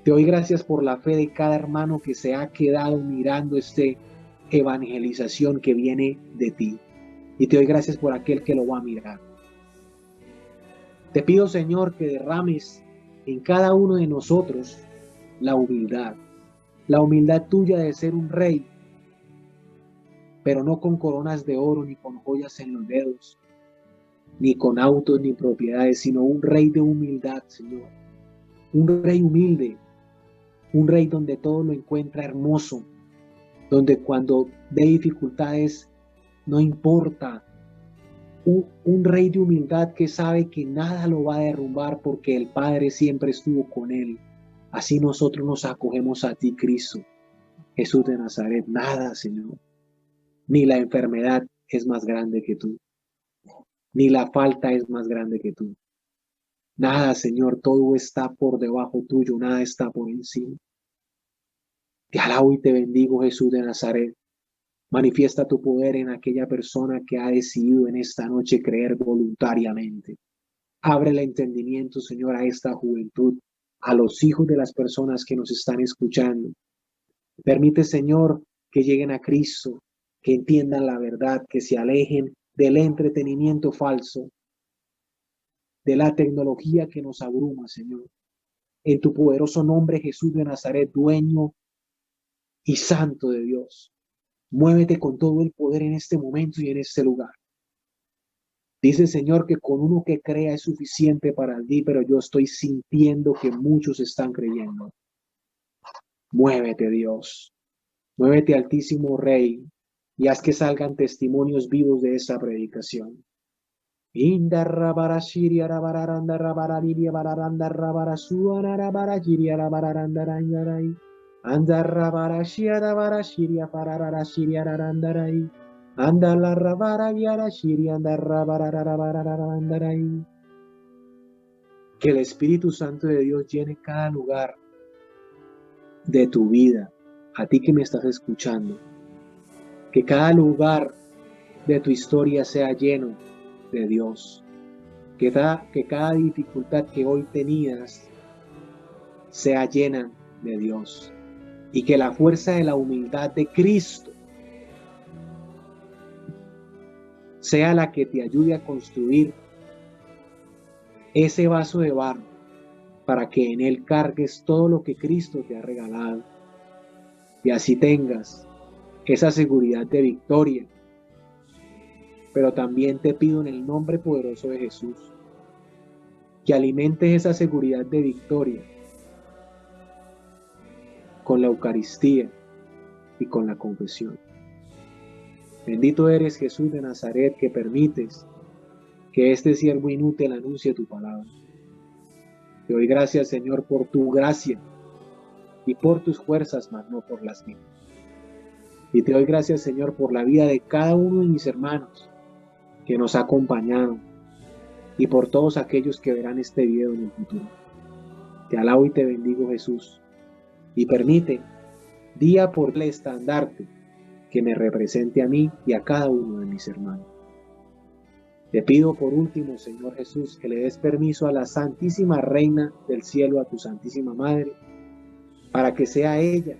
Te doy gracias por la fe de cada hermano que se ha quedado mirando esta evangelización que viene de ti. Y te doy gracias por aquel que lo va a mirar. Te pido, Señor, que derrames en cada uno de nosotros la humildad tuya de ser un rey, pero no con coronas de oro ni con joyas en los dedos, ni con autos ni propiedades, sino un rey de humildad, Señor. Un rey humilde, un rey donde todo lo encuentra hermoso, donde cuando ve dificultades no importa. Un rey de humildad que sabe que nada lo va a derrumbar porque el Padre siempre estuvo con él. Así nosotros nos acogemos a ti, Cristo, Jesús de Nazaret. Nada, Señor, ni la enfermedad es más grande que tú, ni la falta es más grande que tú. Nada, Señor, todo está por debajo tuyo, nada está por encima. Te alabo y te bendigo, Jesús de Nazaret. Manifiesta tu poder en aquella persona que ha decidido en esta noche creer voluntariamente. Abre el entendimiento, Señor, a esta juventud, a los hijos de las personas que nos están escuchando, Permite, Señor, que lleguen a Cristo, que entiendan la verdad, que se alejen del entretenimiento falso, de la tecnología que nos abruma, Señor. En tu poderoso nombre, Jesús de Nazaret, dueño y santo de Dios, muévete con todo el poder en este momento y en este lugar. Dice el Señor que con uno que crea es suficiente para ti, pero yo estoy sintiendo que muchos están creyendo. Muévete, Dios. Muévete, Altísimo Rey, y haz que salgan testimonios vivos de esa predicación. Que el Espíritu Santo de Dios llene cada lugar de tu vida, a ti que me estás escuchando. Que cada lugar de tu historia sea lleno de Dios. Que cada dificultad que hoy tenías sea llena de Dios. Y que la fuerza de la humildad de Cristo sea la que te ayude a construir ese vaso de barro para que en él cargues todo lo que Cristo te ha regalado. Y así tengas esa seguridad de victoria. Pero también te pido en el nombre poderoso de Jesús que alimentes esa seguridad de victoria con la Eucaristía y con la confesión. Bendito eres, Jesús de Nazaret, que permites que este siervo inútil anuncie tu palabra. Te doy gracias, Señor, por tu gracia y por tus fuerzas, mas no por las mías. Y te doy gracias, Señor, por la vida de cada uno de mis hermanos que nos ha acompañado y por todos aquellos que verán este video en el futuro. Te alabo y te bendigo, Jesús, y permite día por día estandarte que me represente a mí y a cada uno de mis hermanos. Te pido por último, Señor Jesús, que le des permiso a la Santísima Reina del Cielo, a tu Santísima Madre, para que sea ella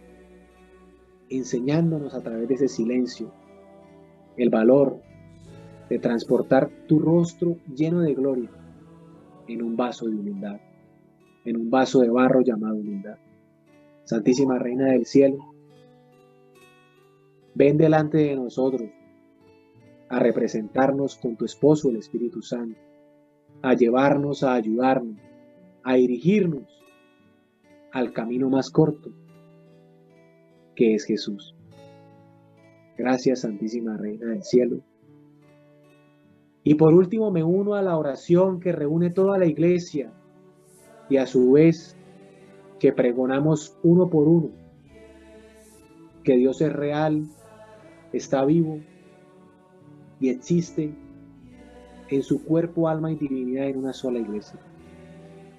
enseñándonos a través de ese silencio el valor de transportar tu rostro lleno de gloria en un vaso de humildad, en un vaso de barro llamado humildad. Santísima Reina del Cielo, ven delante de nosotros a representarnos con tu esposo, el Espíritu Santo, a llevarnos, a ayudarnos, a dirigirnos al camino más corto, que es Jesús. Gracias, Santísima Reina del Cielo. Y por último me uno a la oración que reúne toda la iglesia y a su vez que pregonamos uno por uno, que Dios es real, está vivo y existe en su cuerpo, alma y divinidad en una sola iglesia.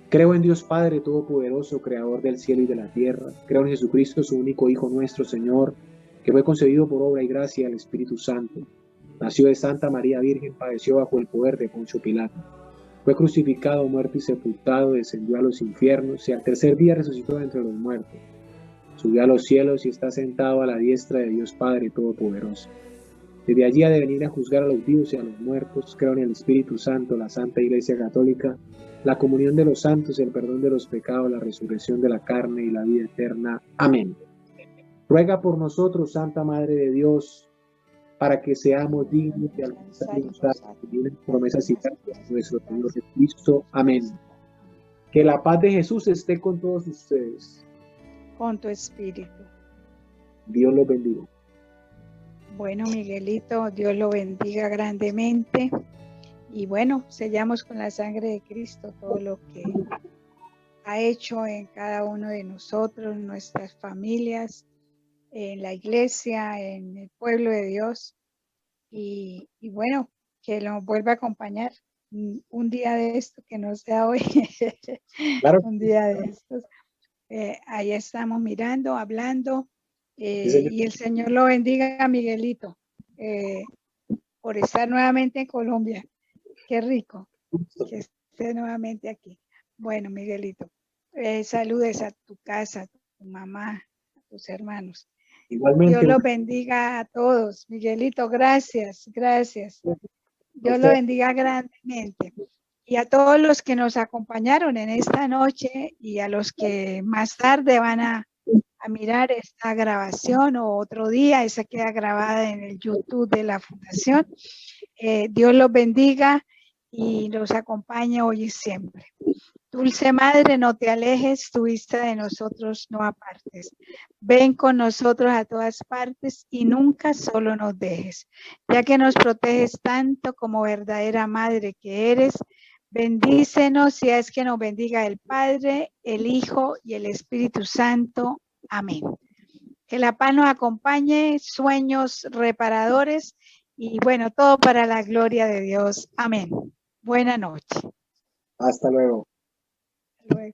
Creo en Dios Padre Todopoderoso, Creador del cielo y de la tierra. Creo en Jesucristo, su único Hijo nuestro Señor, que fue concebido por obra y gracia del Espíritu Santo. Nació de Santa María Virgen, padeció bajo el poder de Poncio Pilato. Fue crucificado, muerto y sepultado, descendió a los infiernos y al tercer día resucitó de entre los muertos. Subió a los cielos y está sentado a la diestra de Dios Padre Todopoderoso. Desde allí ha de venir a juzgar a los vivos y a los muertos. Creo en el Espíritu Santo, la Santa Iglesia Católica, la comunión de los santos, el perdón de los pecados, la resurrección de la carne y la vida eterna. Amén. Ruega por nosotros, Santa Madre de Dios, para que seamos dignos de alcanzar las divinas promesas y gracias de nuestro Señor Jesucristo. Amén. Que la paz de Jesús esté con todos ustedes. Con tu espíritu. Dios los bendiga. Bueno, Miguelito, Dios lo bendiga grandemente. Y bueno, sellamos con la sangre de Cristo todo lo que ha hecho en cada uno de nosotros, en nuestras familias, en la iglesia, en el pueblo de Dios. Y bueno, que nos vuelva a acompañar un día de esto, que no sea hoy, Claro. un día de estos. Ahí estamos mirando, hablando, Sí, y el Señor lo bendiga, Miguelito, por estar nuevamente en Colombia. Qué rico que esté nuevamente aquí. Bueno, Miguelito, saludes a tu casa, a tu mamá, tus hermanos. Igualmente. Dios los bendiga a todos. Miguelito, gracias, gracias. Dios lo bendiga grandemente. Y a todos los que nos acompañaron en esta noche y a los que más tarde van a mirar esta grabación o otro día, esa queda grabada en el YouTube de la Fundación. Dios los bendiga y los acompañe hoy y siempre. Dulce Madre, no te alejes, tu vista de nosotros no apartes. Ven con nosotros a todas partes y nunca solo nos dejes. Ya que nos proteges tanto como verdadera Madre que eres, bendícenos y haz que nos bendiga el Padre, el Hijo y el Espíritu Santo. Amén. Que la paz nos acompañe, sueños reparadores y bueno, todo para la gloria de Dios. Amén. Buena noche. Hasta luego. Hasta luego.